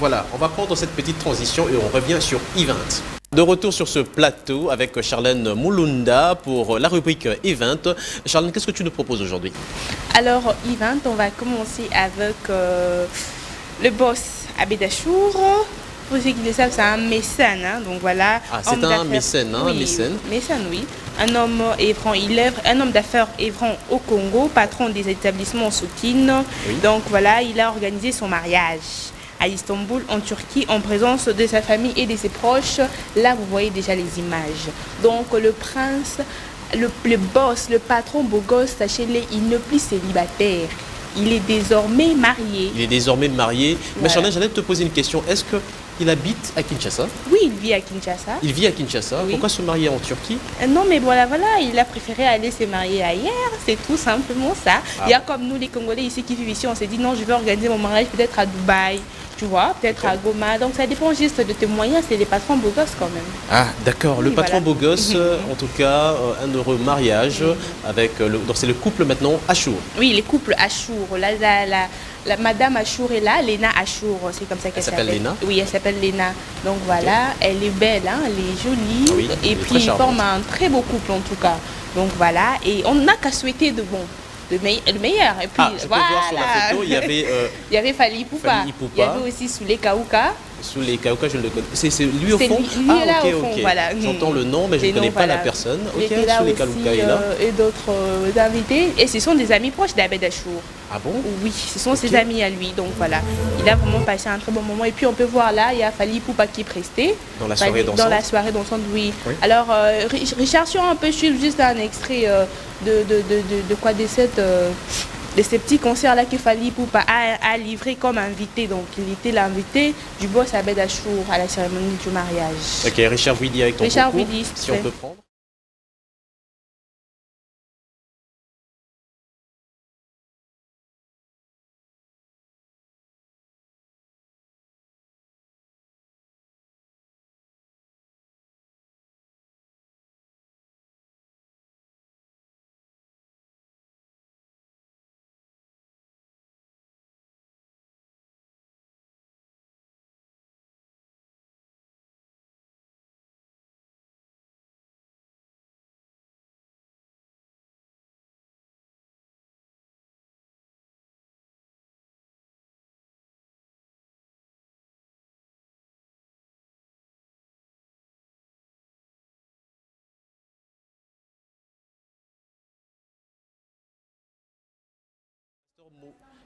Voilà, on va prendre cette petite transition et on revient sur Event. De retour sur ce plateau avec Charlène Mulunda pour la rubrique Event. Charlène, qu'est-ce que tu nous proposes aujourd'hui? Alors, Event, on va commencer avec le boss Abédachour. Pour ceux qui le savent, c'est un mécène, donc voilà. Ah, c'est un mécène, oui, mécène, oui. un homme œuvrant, un homme d'affaires œuvrant au Congo, patron des établissements Soukine. Oui. Donc voilà, il a organisé son mariage à Istanbul, en Turquie, en présence de sa famille et de ses proches. Là, vous voyez déjà les images. Donc le prince, le boss, le patron beau gosse, sachez-le, il n'est plus célibataire. Il est désormais marié. Il est désormais marié. Voilà. Mais Charlène, j'allais te poser une question. Est-ce qu'il habite à Kinshasa? Oui, il vit à Kinshasa. Il vit à Kinshasa. Oui. Pourquoi se marier en Turquie? Non, mais voilà, il a préféré aller se marier ailleurs, c'est tout simplement ça. Il y a comme nous les Congolais ici qui vivent ici, on s'est dit non, je vais organiser mon mariage peut-être à Dubaï, tu vois, peut-être à Goma. Donc ça dépend juste de tes moyens, c'est les patrons beaux gosses quand même. Ah, d'accord. Le Oui, patron voilà. beau gosse, en tout cas, un heureux mariage avec donc c'est le couple maintenant Achour. Oui, les couples Achour, la madame Achour est là, Léna Achour, c'est comme ça qu'elle s'appelle Léna? Oui, elle s'appelle Léna. Donc voilà, elle est belle, hein, elle est jolie. Ah oui, elle et est puis très ils charmante. forment un très beau couple en tout cas. Donc voilà, et on n'a qu'à souhaiter le meilleur. Et puis Ah, je peux voilà. voir sur la photo, il y avait Il y avait Fally Ipupa. Fally Ipupa. Il y avait aussi Soulé Kauka. sous les Kauka, je le connais. C'est lui au C'est fond? lui Ah, là ok, au fond, ok. voilà. J'entends le nom, mais je Les ne connais noms, pas la voilà. personne. Il Ok, était là sous les aussi, Kauka est là. et d'autres invités. Et ce sont des amis proches d'Abed Achour. Ah bon? Oui, ce sont ses amis à lui. Donc voilà, il a vraiment passé un très bon moment. Et puis on peut voir là, il y a Fally Ipupa qui est presté. Dans la soirée dansante? Dans la soirée dansante, oui. Oui. Alors, Richard, si on peut suivre juste un extrait de ces petits concerts-là que Fally Ipupa a livré comme invité. Donc, il était l'invité du boss Abed Achour à la cérémonie du mariage. Ok, Richard Ouidi avec ton Richard concours, Ouidi, si on peut prendre.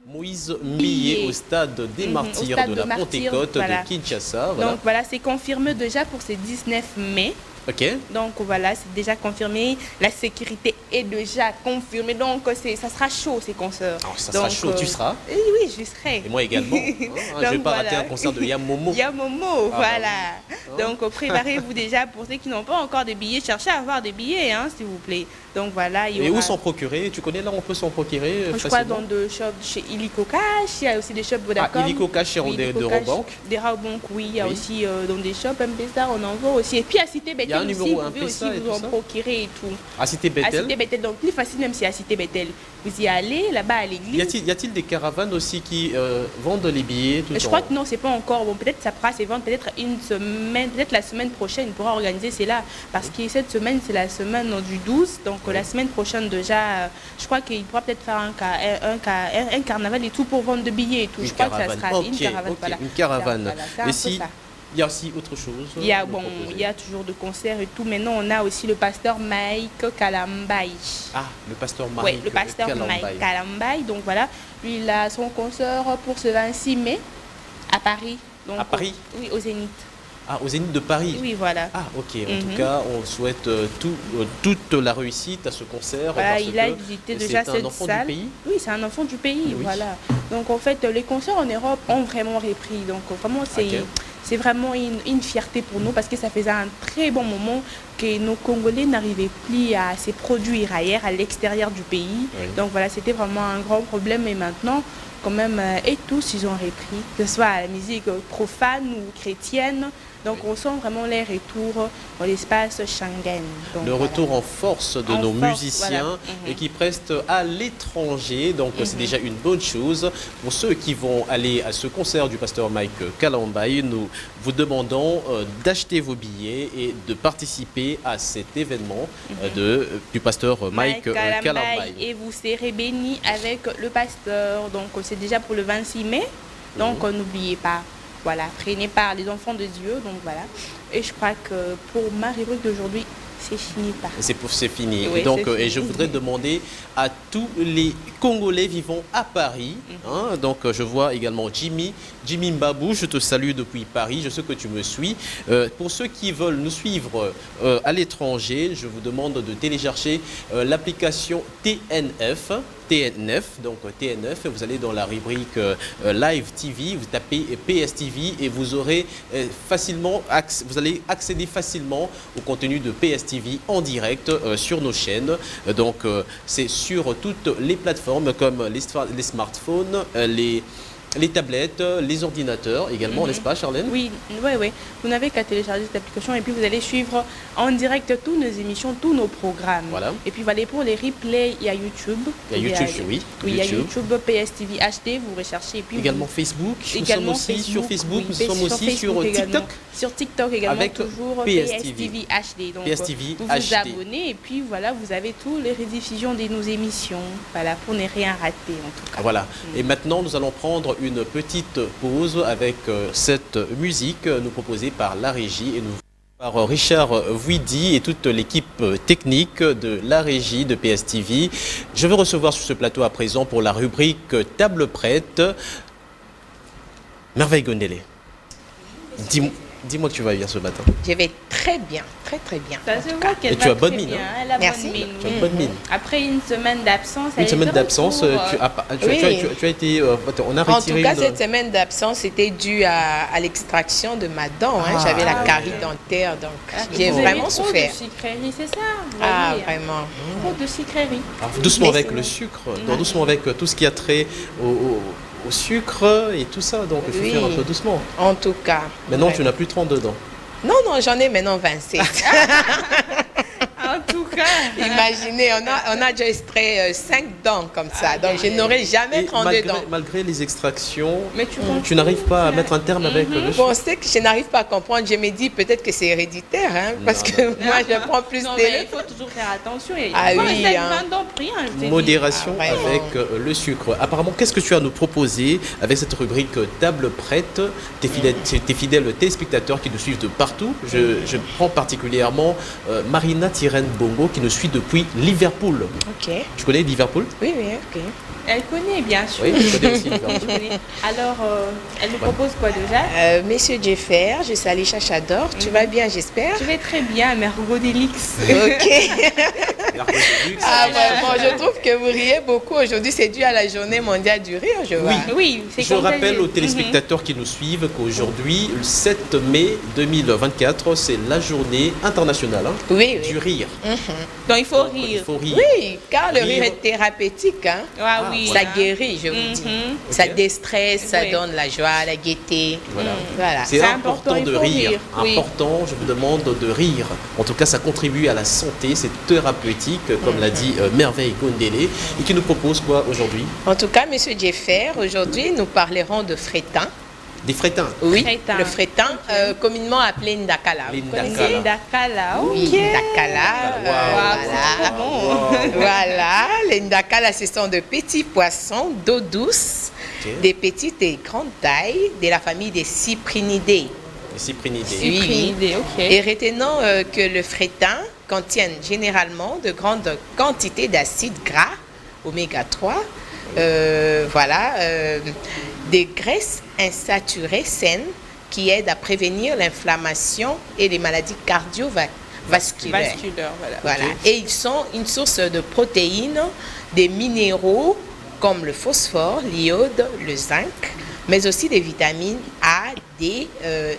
Moïse Millet au stade des Martyrs stade de de la Martyrs, Pentecôte voilà. de Kinshasa. Voilà. Donc voilà, c'est confirmé déjà pour ce 19 mai. Ok. Donc voilà, c'est déjà confirmé. La sécurité est déjà confirmée. Donc ça sera chaud ces concerts. Alors, ça Donc, sera chaud, tu seras? Oui, je serai. Et moi également. Je ne vais pas rater un concert de Yamomo. Yamomo, Ah, voilà. Donc préparez-vous déjà pour ceux qui n'ont pas encore de billets. Cherchez à avoir des billets, hein, s'il vous plaît. Donc voilà. Il y Et aura... où s'en procurer? Tu connais là, on peut s'en procurer Je crois facilement? dans des shops chez Illico Cash, il y a aussi des shops Vodacom. Ah, Illico Cash chez de Robank. Des Robank, oui. Il y a Oui. aussi dans des shops M-Pesa, on en voit aussi. Et puis à Cité Il y a un Bethel numéro aussi, vous pouvez M-Pesa aussi et vous tout en ça? procurer et tout. À Cité À Bethel. Cité Bethel, donc plus facile même si à Cité Bethel. Vous y allez, là-bas à l'église. Y a-t-il des caravanes aussi qui vendent les billets tout Je crois que non, c'est pas encore. Bon, peut-être ça pourra se vendre peut-être une semaine, peut-être la semaine prochaine, on pourra organiser cela. Parce que cette semaine, c'est la semaine du 12. Donc la semaine prochaine déjà, je crois qu'il pourra peut-être faire un carnaval et tout pour vendre des billets et tout. Une Je crois que ça caravane. sera Ok, une caravane. ok, Voilà. une caravane. Voilà, c'est un Et peu si ça. il y a aussi autre chose? Il y a, à nous bon, proposer? il y a toujours de concerts et tout. Maintenant, on a aussi le pasteur Mike Kalambaï. Ah, le pasteur Mike. Oui, le pasteur Kalambaï. Mike Kalambaï. Donc voilà, lui, il a son concert pour ce 26 mai à Paris. Donc, À Paris? Oui, au Zénith. Ah, au Zénith de Paris. Oui, voilà. Ah, ok. En Mhm. tout cas, on souhaite toute la réussite à ce concert. Voilà, parce il a que visité déjà c'est un cette enfant salle. du pays. Oui, c'est un enfant du pays, Oui. voilà. Donc en fait, les concerts en Europe ont vraiment repris. Donc vraiment, c'est vraiment une fierté pour nous parce que ça faisait un très bon moment que nos Congolais n'arrivaient plus à se produire ailleurs, à l'extérieur du pays. Oui. Donc voilà, c'était vraiment un grand problème. Et maintenant, quand même, et tous, ils ont repris, que ce soit la musique profane ou chrétienne. Donc on sent vraiment les retours dans l'espace Schengen. Donc, Le voilà. retour en force de En nos force, musiciens voilà. et qui prestent à l'étranger. Donc c'est déjà une bonne chose. Pour ceux qui vont aller à ce concert du pasteur Mike Kalambaï, nous vous demandons d'acheter vos billets et de participer à cet événement du pasteur Mike Kalambaï. Et vous serez bénis avec le pasteur. Donc c'est déjà pour le 26 mai. Donc n'oubliez pas. Voilà, traîné par les enfants de Dieu. Donc voilà. Et je crois que pour ma rubrique d'aujourd'hui, c'est fini pas. C'est fini. Oui, Et donc, c'est fini. et je voudrais demander à tous les Congolais vivant à Paris, hein, donc je vois également Jimmy Mbabou, je te salue depuis Paris, je sais que tu me suis. Pour ceux qui veulent nous suivre à l'étranger, je vous demande de télécharger l'application TNF. Donc TNF, vous allez dans la rubrique Live TV, vous tapez PSTV et vous aurez vous allez accéder facilement au contenu de PSTV en direct sur nos chaînes. Donc c'est sur toutes les plateformes comme les smartphones, les tablettes, les ordinateurs également, n'est-ce pas Charlène? Oui. Vous n'avez qu'à télécharger cette application et puis vous allez suivre en direct toutes nos émissions, tous nos programmes. Voilà. Et puis voilà, pour les replays, il y a YouTube. Il y a YouTube, oui. Oui, il y a YouTube, PSTV HD, vous recherchez. Et puis également Facebook, nous sommes aussi sur Facebook, nous oui, sommes aussi sur également. TikTok. Sur TikTok également, avec toujours PSTV HD. Donc PSTV vous HD. vous abonnez et puis voilà, vous avez toutes les rediffusions de nos émissions. Voilà, pour ne rien rater en tout cas. Voilà. Et maintenant, nous allons prendre une petite pause avec cette musique nous proposée par la régie et nous par Richard Vouidi et toute l'équipe technique de la régie de PSTV. Je vais recevoir sur ce plateau à présent pour la rubrique Table prête Merveille Gondélé. Dis-moi que tu vas bien ce matin. Je vais très bien, très bien. Ça se voit qu'elle Et tu va as bonne très mine, bien. hein. Elle a Merci. bonne mine. Tu as une bonne mine. Après une semaine d'absence, Une semaine d'absence, tu as été. On a En retiré tout cas, une- cette semaine d'absence était due à l'extraction de ma dent. Hein. Ah. J'avais la carie dentaire, donc j'ai Vous avez vraiment trop souffert. de sucreries, c'est ça? Vous Ah, voyez, vraiment. trop de sucreries. Alors, doucement Mais avec sinon- le sucre, doucement avec tout ce qui a trait au sucre et tout ça, donc il faut Oui. faire un peu doucement. En tout cas. Maintenant, tu vraiment. n'as plus 32 dents. Non, j'en ai maintenant 27. En tout cas. Imaginez, on a déjà extrait 5 dents comme ça. Donc, je n'aurai jamais Et 32 dents. malgré les extractions, Mais tu continues. tu n'arrives pas à mettre un terme avec le sucre. Bon, c'est que je n'arrive pas à comprendre. Je me dis peut-être que c'est héréditaire, hein, parce que moi, je prends plus Non, de... mais il faut toujours faire attention. Il Ah faut oui, rester avec hein. 20 dents pris, hein, je t'ai dit. Modération Ah, vraiment. avec le sucre. Apparemment, qu'est-ce que tu as à nous proposer avec cette rubrique Table prête? Tes fidèles téléspectateurs qui nous suivent de partout. Je prends particulièrement Marina Tirène Bongo qui nous suit depuis Liverpool. Ok. Tu connais Liverpool? Oui, ok. Elle connaît, bien sûr. Oui, je connais aussi Je Liverpool. connais. Alors, elle nous propose quoi déjà? Monsieur Jeffer, je suis Alicia Chador. Tu vas bien, j'espère? Je vais très bien, Mergo Delix. Ok. Ah, Ah, vraiment, je trouve que vous riez beaucoup. Aujourd'hui, c'est dû à la journée mondiale du rire, je vois. Oui, c'est Je comme rappelle ça, aux téléspectateurs qui nous suivent qu'aujourd'hui, le 7 mai 2024, c'est la journée internationale hein, Oui, du oui. rire. Donc il faut Il rire. faut rire. Oui, car le Rire. rire est thérapeutique. Hein. Ah oui. Ça guérit, je vous dis. Ça Ok. déstresse, ça Oui. donne la joie, la gaieté. Voilà. Voilà. C'est C'est important, important, il de faut rire. rire, oui. Important, je vous demande de rire. En tout cas, ça contribue à la santé, c'est thérapeutique, comme l'a dit Merveille Gondélé, et qui nous propose quoi aujourd'hui? En tout cas, Monsieur Jeffer, aujourd'hui, nous parlerons de frétin. Des frétins. Oui, Frétin. le frétin, communément appelé ndakala. Vous L'indakala. connaissez? Dakala, ok. Oui, ndakala. Wow, Voilà. Voilà, les ndakala, ce sont de petits poissons d'eau douce, Ok. des petites et grandes tailles, de la famille des cyprinidés. Des cyprinidés. Oui, Pris oui. idée, ok. Et retenons que le frétin contient généralement de grandes quantités d'acides gras, oméga 3, des graisses insaturées saines qui aident à prévenir l'inflammation et les maladies cardiovasculaires. Vasculaire, voilà. Voilà. Ok. Et ils sont une source de protéines, des minéraux comme le phosphore, l'iode, le zinc, mais aussi des vitamines A, D, E.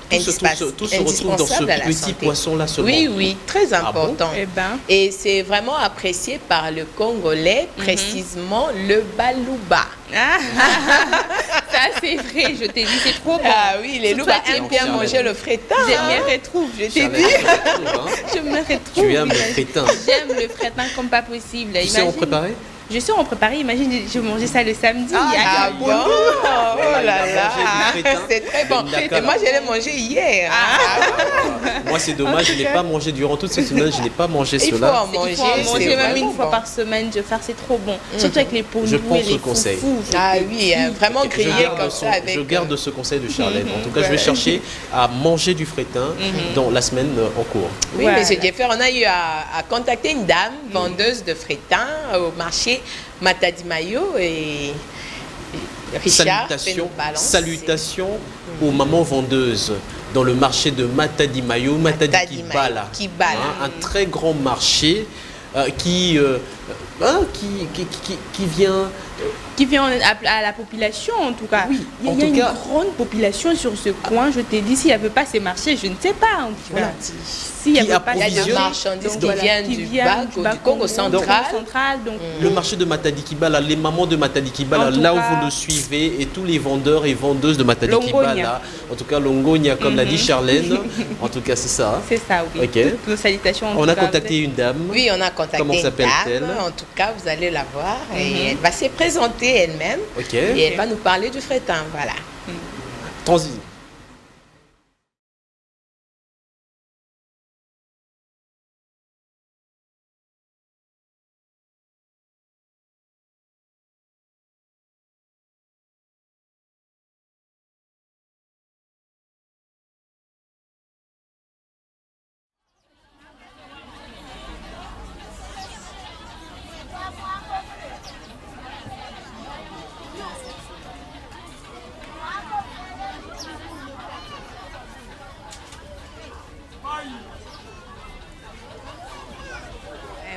Tout se retrouve dans ce petit poisson-là seulement. Oui, oui, très Ah bon? important. Eh ben. Et c'est vraiment apprécié par le Congolais, précisément le balouba. Ah, ça c'est vrai, je t'ai dit, c'est trop bon. Ah oui, les Surtout loups avec aiment bien Charlotte. manger le frétin. Je hein. me retrouve, je t'ai Charlotte, dit. tu retrouves, hein. Je me retrouve. Tu aimes le imagine. frétin. J'aime le frétin comme pas possible. Tu sais en Imagine. préparer? Je suis en préparé, imagine, je mangeais ça le samedi. Ah bon? Oh là là, c'est très bon. Et moi, je l'ai mangé hier. Moi, c'est dommage, je n'ai pas mangé durant toute cette semaine, je n'ai pas mangé cela. Il faut en manger, Il faut en manger même une fois bon. par semaine, je vais faire, c'est trop bon. Surtout avec les pots Je noués, prends ce les conseil. foufous. Ah oui, vraiment grillé comme ça avec... Je garde ce conseil de Charlène. En tout cas, je vais chercher à manger du frétin dans la semaine en cours. Oui, Voilà. monsieur Jeffer, on a eu à contacter une dame vendeuse de frétin au marché Matadi Mayo et Richard fait nous balancer. Salutations aux mamans vendeuses dans le marché de Matadi Mayo, Matadi Kibala. Un très grand marché qui vient... Qui vient à la population en tout cas. Oui, il y a une grande population sur ce coin. Je t'ai dit, s'il n'y avait pas ces marchés, je ne sais pas en tout cas. S'il n'y avait pas Il y a des approvisionne. marchandises qui viennent du Congo central. Donc, Le marché de Matadi Kibala, les mamans de Matadi Kibala, En tout là où cas, vous nous suivez, et tous les vendeurs et vendeuses de Matadi Longonia. Kibala, en tout cas Longonia, comme l'a dit Charlène, en tout cas c'est ça. Hein. c'est ça, oui. Ok. Toutes nos salutations. en On tout a cas, contacté une dame. Oui, on a contacté Comment une s'appelle-t-elle? dame. En tout cas, vous allez la voir. Et elle va se présenter elle-même. Ok. Et elle va nous parler du frétin. Voilà. Transi.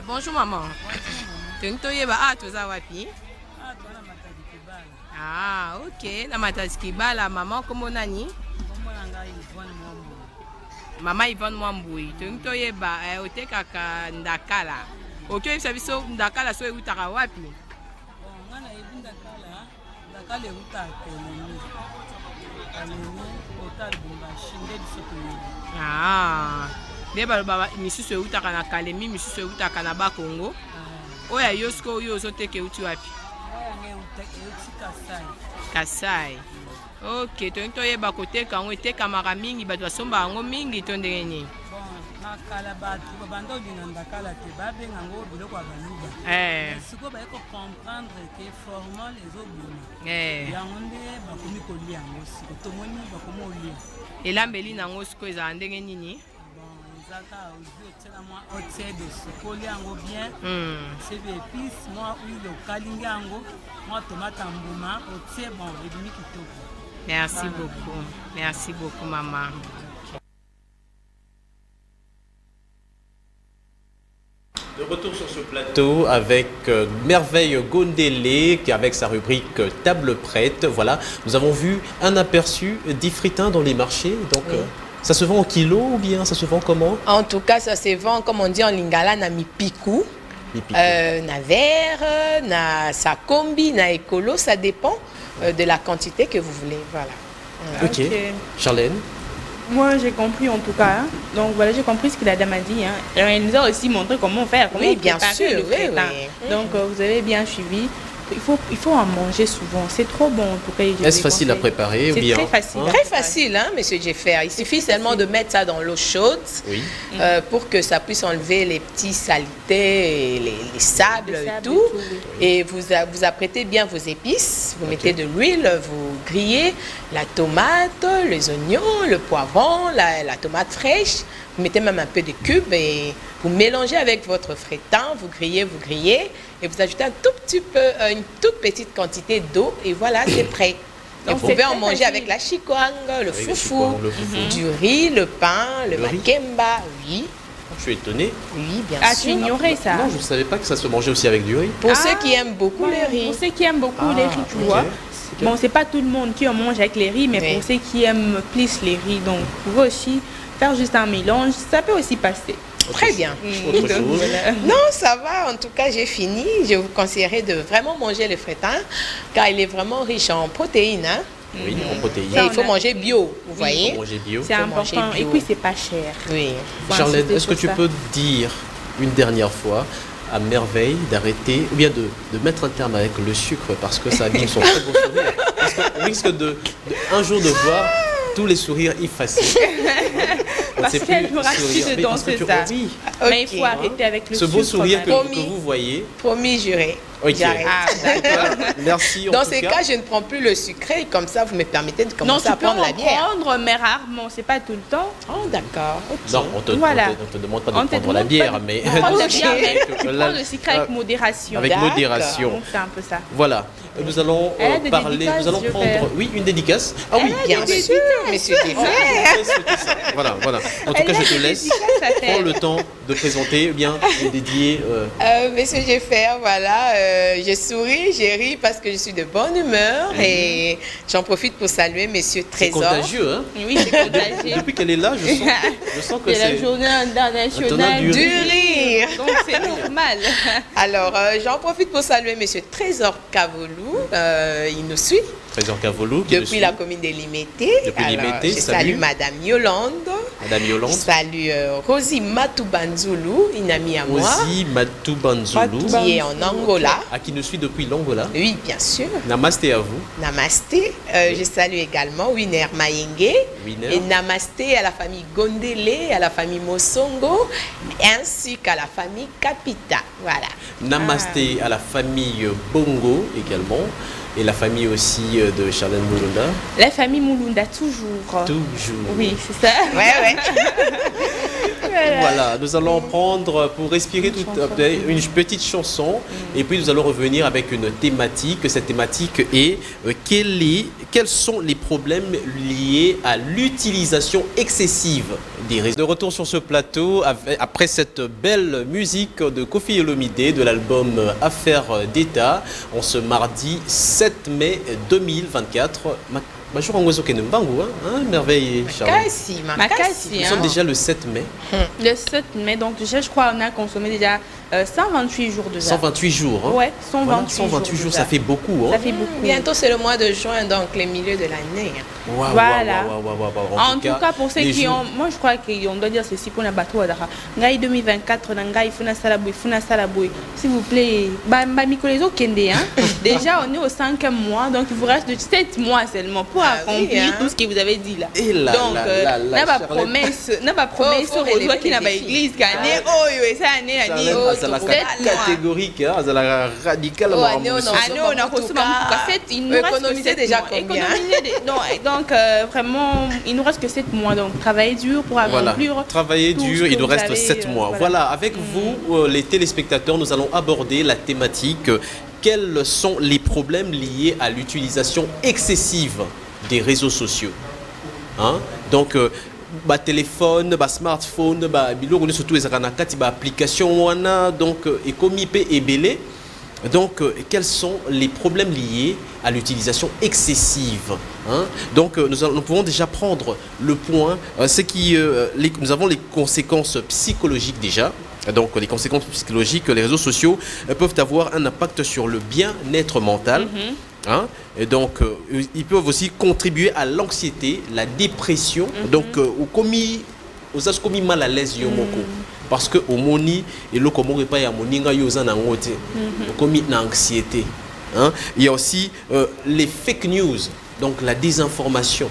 Bonjour maman. Toyeba toza wapi? Ah, ok. Na Matadi Kibala maman komo nani? Mama Yvonne Mwambui. Toyeba otekaka ndakala. Okoyebisa biso ndakala so eutaka wapi? Ngana yebi ndakala eutaka Kalemi hotel Bumbashi nde biso toyebi. Ah. Nde baloba misusu eutaka na Kalemi, misusu eutaka na Bakongo. Oya yosko oyo ozoteka euti wapi? Kasai. Ok, toyeba koteka yango etekamaka mingi, bato basomba yango mingi to ndenge nini? Nakala bato babanda olinga ndakala te babenga yango biloko ya baluba. Sikoyo bayeko comprendre ke formal ezobima. Yango nde bakomi kolia yango siko tomoni bakomi olia. Elambeli nango sikoyo ezala ndenge nini? Ezaka ozwi otiela mwa otie de sukoli yango bien. Sebe épice mwa huile okalingi yango mwa tomate mbuma otie bon ebimi kitoko. Merci beaucoup. Merci beaucoup maman. De retour sur ce plateau avec Merveille Gondélé qui avec sa rubrique Table prête. Voilà, nous avons vu un aperçu d'ifritin dans les marchés. Donc, ça se vend au kilo ou bien ça se vend comment? En tout cas, ça se vend, comme on dit en lingala, na mipiku. Na verre, na sakombi, na écolo, ça dépend de la quantité que vous voulez. Voilà. Ok. Charlène? Moi, j'ai compris en tout cas. Hein. Donc voilà, j'ai compris ce que la dame a dit. Hein. Elle nous a aussi montré comment faire. Comment bien sûr. le frétin. Donc vous avez bien suivi. Il faut en manger souvent. C'est trop bon en tout cas. Est-ce facile à préparer ou bien? C'est très facile. Très facile, hein, monsieur Jeffer. Il suffit seulement de mettre ça dans l'eau chaude pour que ça puisse enlever les petits saletés, les sables et tout. Et vous apprêtez bien vos épices. Vous mettez de l'huile, vous grillez la tomate, les oignons, le poivron, la tomate fraîche. Vous mettez même un peu de cubes et vous mélangez avec votre frétin, vous grillez et vous ajoutez un tout petit peu, une toute petite quantité d'eau et voilà, c'est prêt. Et vous pouvez en manger avec la chikwang, le foufou, du riz, le pain, le makemba, oui. Je suis étonné. Oui, bien sûr. Ah, tu ignorais ça? Non, je ne savais pas que ça se mangeait aussi avec du riz. Pour ceux qui aiment beaucoup le riz. Pour ceux qui aiment beaucoup les riz, tu vois. Bon, c'est pas tout le monde qui en mange avec les riz, mais pour ceux qui aiment plus les riz, donc vous pouvez aussi faire juste un mélange, ça peut aussi passer. Très bien. Autre chose. Non, ça va. En tout cas, j'ai fini. Je vous conseillerais de vraiment manger le frétin, car il est vraiment riche en protéines. Hein. Oui, en protéines. Et il faut manger bio, vous voyez. Il faut manger bio. C'est important. Et puis, c'est pas cher. Oui. Charlène, est-ce que tu peux dire une dernière fois à merveille d'arrêter, ou bien de mettre un terme avec le sucre parce que ça abîme son très beau sourire. Parce qu'on risque un jour de voir tous les sourires effacés. Parce qu'elle n'aura plus de dents, c'est ça. Oui. Mais il faut arrêter avec le sucre. Ce beau sourire que vous voyez. Promis, juré. Ok. Ah, d'accord. Merci. Dans ces cas, je ne prends plus le sucré, comme ça, vous me permettez de commencer à prendre la bière. Non, tu peux en prendre, mais rarement, c'est pas tout le temps. Oh, d'accord. Okay. Non, on te demande pas de prendre la bière, mais... Prendre la bière, mais tu prends le sucre avec modération. Avec modération. Donc, c'est un peu ça. Voilà. Nous allons parler, nous allons prendre, une dédicace. Ah oui, bien sûr, monsieur Voilà. En tout cas, je te laisse prendre le temps de présenter, bien, et dédier... Monsieur Jeffer, voilà, je souris, j'ai ri parce que je suis de bonne humeur et j'en profite pour saluer monsieur Trésor. C'est contagieux, hein? Oui, c'est contagieux. Depuis qu'elle est là, je sens que c'est... la journée internationale du rire. Donc c'est normal. Alors, j'en profite pour saluer monsieur Trésor Cavolou, il nous suit. Trésor Cavolou qui depuis la commune de Limité. Je salue Madame Yolande. Madame Yolande. Je salue Rosie Matoubanzoulou, une amie à moi. Rosie Matoubanzoulou. Qui est en Angola. Qui nous suit depuis l'Angola. Oui, bien sûr. Namasté à vous. Namasté. Je salue également Winer Mayenge. Et namasté à la famille Gondele, à la famille Mosongo, ainsi qu'à la famille Kapita. Voilà. Namasté à la famille Bongo également. Et la famille aussi de Charlène Moulunda. La famille Moulunda, toujours. Toujours. Oui, c'est ça. Ouais. Voilà, nous allons prendre pour respirer une petite chanson et puis nous allons revenir avec une thématique. Cette thématique est quels sont les problèmes liés à l'utilisation excessive des réseaux. De retour sur ce plateau après cette belle musique de Koffi Olomide de l'album Affaires d'État en ce mardi 7 mai 2024. Merveille, Makassi. Nous sommes déjà le 7 mai. Le 7 mai, donc déjà, je crois qu'on a consommé déjà 128 jours de ça. 128 jours. Hein? Ouais, 128 jours, ça fait beaucoup. Hein? Ça fait beaucoup. Bientôt, c'est le mois de juin, donc les milieux de l'année. Voilà. En tout cas, pour ceux qui ont... Moi, je crois qu'on doit dire ceci pour la bateau. Ngai 2024, Ngai Funa Salaboui. S'il vous plaît, Mikolezo Kende. Déjà, on est au 5e mois, donc il vous reste 7 mois seulement pour accomplir tout ce que vous avez dit là. Donc, n'a pas promesse sur les doigts qui n'a pas église gagné. Oh, c'est année. C'est la catégorique, c'est la radicale. Il nous reste déjà combien? Donc, vraiment, il nous reste que 7 mois. Donc, travailler dur pour accomplir. Voilà. Travailler dur, il nous reste 7 mois. Voilà, avec vous, les téléspectateurs, nous allons aborder la thématique. Quels sont les problèmes liés à l'utilisation excessive des réseaux sociaux? Donc, téléphone, smartphone, surtout les applications, donc, et comme IP est belé. Donc, quels sont les problèmes liés à l'utilisation excessive? Donc, nous pouvons déjà prendre le point. Nous avons les conséquences psychologiques déjà. Donc, les conséquences psychologiques, les réseaux sociaux peuvent avoir un impact sur le bien-être mental. Et donc, ils peuvent aussi contribuer à l'anxiété, la dépression. Donc, aux commis mal à l'aise yomoko. Parce que au moni et le comment pas ya moninga yoza na ngote. Commis l'anxiété. Il y a aussi les fake news, donc la désinformation.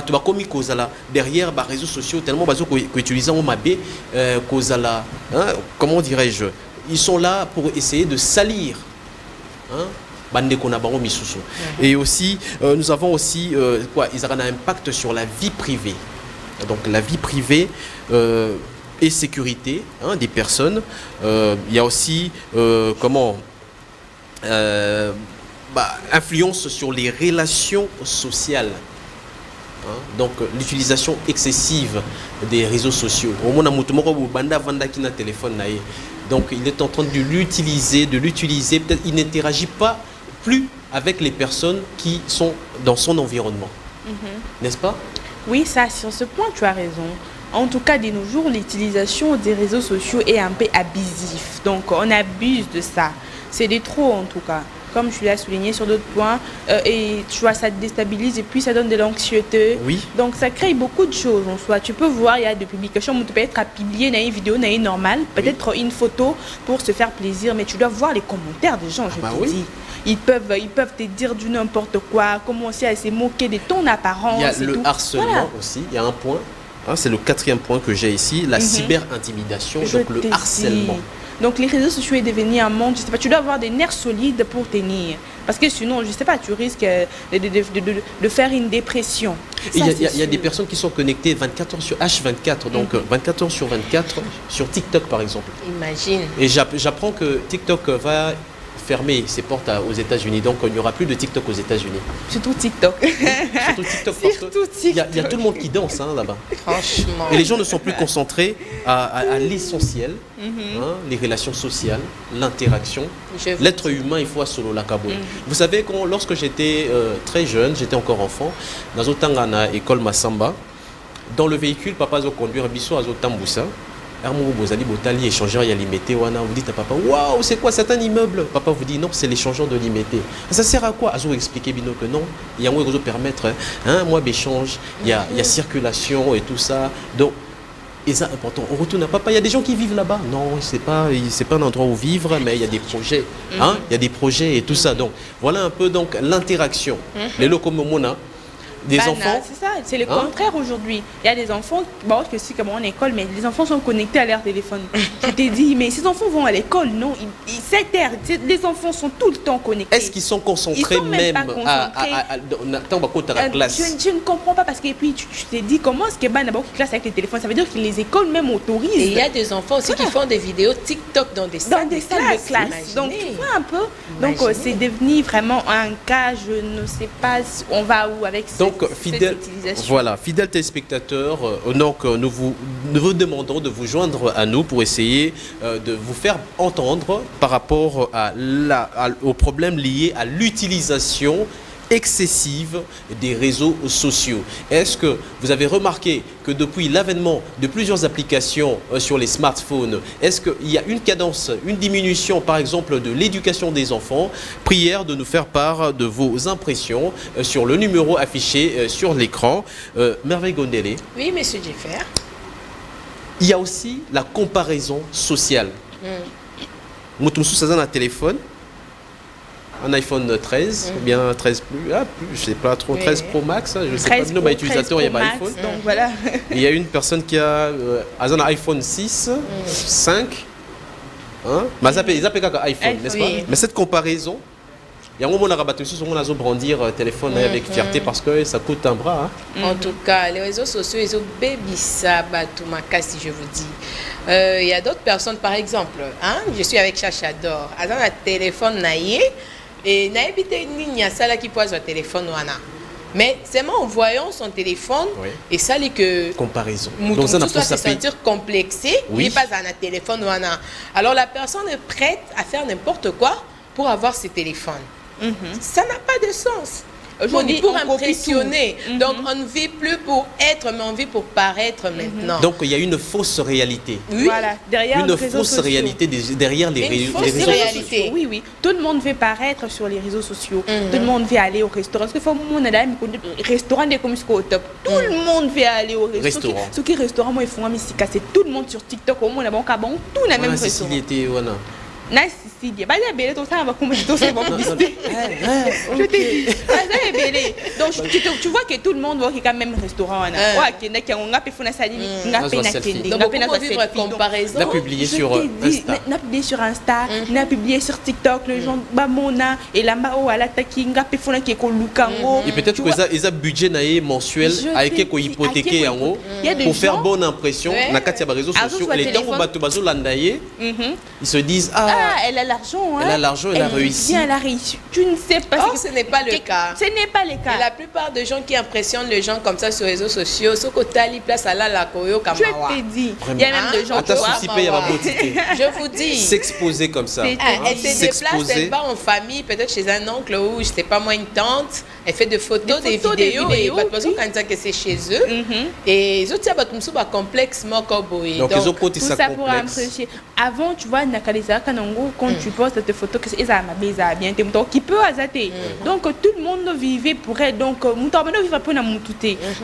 Tu vas commis causala derrière les réseaux sociaux tellement qu'utilisent en mabé causala. Comment dirais-je? Ils sont là pour essayer de salir. Et aussi, nous avons aussi ils ont un impact sur la vie privée. Donc la vie privée et sécurité des personnes. Il y a aussi influence sur les relations sociales. Donc l'utilisation excessive des réseaux sociaux. Donc il est en train de l'utiliser, peut-être il n'interagit pas plus avec les personnes qui sont dans son environnement. N'est-ce pas? Oui, ça, sur ce point, tu as raison. En tout cas, de nos jours, l'utilisation des réseaux sociaux est un peu abusif. Donc, on abuse de ça. C'est de trop, en tout cas. comme je l'ai souligné sur d'autres points, et tu vois, ça te déstabilise et puis ça donne de l'anxiété. Oui. Donc ça crée beaucoup de choses en soi. Tu peux voir, il y a des publications où tu peux être à publier une vidéo, une normale, peut-être une photo pour se faire plaisir, mais tu dois voir les commentaires des gens, je te dis. Ils peuvent te dire du n'importe quoi, commencer à se moquer de ton apparence. Il y a le harcèlement aussi, il y a un point, hein, c'est le 4e point que j'ai ici, la cyber-intimidation, donc le harcèlement. Donc les réseaux sociaux est devenu un monde, je sais pas, tu dois avoir des nerfs solides pour tenir. Parce que sinon, je sais pas, tu risques de faire une dépression. Il y a des personnes qui sont connectées 24 heures sur H24, donc 24 heures sur 24 sur TikTok par exemple. Imagine. Et j'apprends que TikTok va fermer ses portes aux États-Unis, donc il n'y aura plus de TikTok aux États-Unis. Surtout TikTok. Surtout TikTok, parce qu'il y a tout le monde qui danse là-bas. Franchement. Et les gens ne sont plus concentrés à l'essentiel, les relations sociales, l'interaction. L'être humain, il faut à solo la cabo. Vous savez, lorsque j'étais très jeune, j'étais encore enfant, dans Otangana, école Massamba, dans le véhicule, papa a conduire biso à Zotamboussa. Vous dites à papa, waouh, c'est quoi, c'est un immeuble? Papa vous dit non, c'est l'échangeur de l'immédiat. Ça sert à quoi? Vous expliquer Bino que non, il y a un moyen de permettre, moi d'échange, il y a circulation et tout ça. Donc, et ça important. On retourne à papa, il y a des gens qui vivent là-bas. Non, c'est pas un endroit où vivre, mais il y a des projets. Il y a des projets et tout ça. Donc, voilà un peu donc l'interaction. Les locomomona. Des enfants. C'est ça, c'est le contraire aujourd'hui. Il y a des enfants, bon, je sais comment en école, mais les enfants sont connectés à leur téléphone. Je t'ai dit, mais ces enfants vont à l'école, non? Les enfants sont tout le temps connectés. Est-ce qu'ils sont concentrés même à la classe? Je ne comprends pas parce que puis tu t'es dit, comment est-ce que d'abord qui classe avec les téléphones? Ça veut dire que les écoles même autorisent. Et il y a des enfants aussi qui font des vidéos TikTok dans des salles de classe. Donc tu vois un peu. Donc c'est devenu vraiment un cas, je ne sais pas, on va où avec ça. Donc, fidèles téléspectateurs, nous vous demandons de vous joindre à nous pour essayer de vous faire entendre par rapport aux problèmes liés à l'utilisation excessive des réseaux sociaux. Est-ce que vous avez remarqué que depuis l'avènement de plusieurs applications sur les smartphones, est-ce qu'il y a une cadence, une diminution par exemple de l'éducation des enfants? Prière de nous faire part de vos impressions sur le numéro affiché sur l'écran. Merveille Gondélé. Oui, monsieur Jeffer. Il y a aussi la comparaison sociale. Moutoumsou, ça dans un téléphone. Un iPhone 13, ou bien 13 plus, je sais pas trop, 13 Pro Max, je sais pas, le utilisateur, il y a pas iPhone. Donc voilà. Il y a une personne qui a un iPhone 6, 5, mais ils appellent iPhone, n'est-ce pas? Mais cette comparaison, il y a un moment où on a rabattu sur on a brandir téléphone avec fierté parce que ça coûte un bras. En tout cas, les réseaux sociaux, ils ont baby ça, si je vous dis. Il y a d'autres personnes, par exemple, je suis avec Chacha d'or, à un téléphone naïe. Et n'habitez ni à ça là qui pose au téléphone wana. Mais seulement en voyant son téléphone et ça les que comparaison. Donc ça doit se sentir complexé. Il pas un téléphone wana. Alors la personne est prête à faire n'importe quoi pour avoir ses téléphones. Ça n'a pas de sens. Aujourd'hui, pour impressionner. Donc, on ne vit plus pour être, mais on vit pour paraître maintenant. Donc, il y a une fausse réalité. Oui. Voilà, derrière une fausse réalité derrière les réseaux sociaux. Oui, oui. Tout le monde veut paraître sur les réseaux sociaux. Tout le monde veut aller au restaurant. Parce qu'il faut que restaurant des communes au top. Tout le monde veut aller au restaurant. Ce qui est restaurant, moi, ils font un mystique. C'est tout le monde sur TikTok. Au moins, tout le même restaurant. Donc tu vois que tout le monde voit qu'il y a quand même restaurant. Comparaison. N'a publié sur Insta. N'a publié sur Insta, n'a publié sur TikTok. Les gens bamona et la mao à l'attaque n'a pas fait qui est lukango. Et peut-être que ils ont budget mensuel avec quoi hypothéquer en haut pour faire bonne impression. Na katia réseaux sociaux. Les temps où batu landaye, ils se disent elle a l'argent. Elle a l'argent, elle a réussi. Elle a réussi. Tu ne sais pas. Ce n'est pas le cas. Ce n'est pas le cas. Et la plupart des gens qui impressionnent les gens comme ça sur les réseaux sociaux, ce que Tali place à la Koyo Kamawa. Je te dis. Il y a même des gens qui je vous dis. S'exposer comme ça. Elle se déplace, elle va en famille, peut-être chez un oncle ou je sais pas moi une tante. Elle fait des photos, des vidéos et parce que c'est chez eux. Et ils ont dit un complexe mokoboy. Donc ils ont côté tout ça ça pour complexe. Avant, tu vois, Nakalisa Kanongo, quand tu postes tes photos, que c'est bien, qui peut azater. Donc tout le monde vivait pour elle. Donc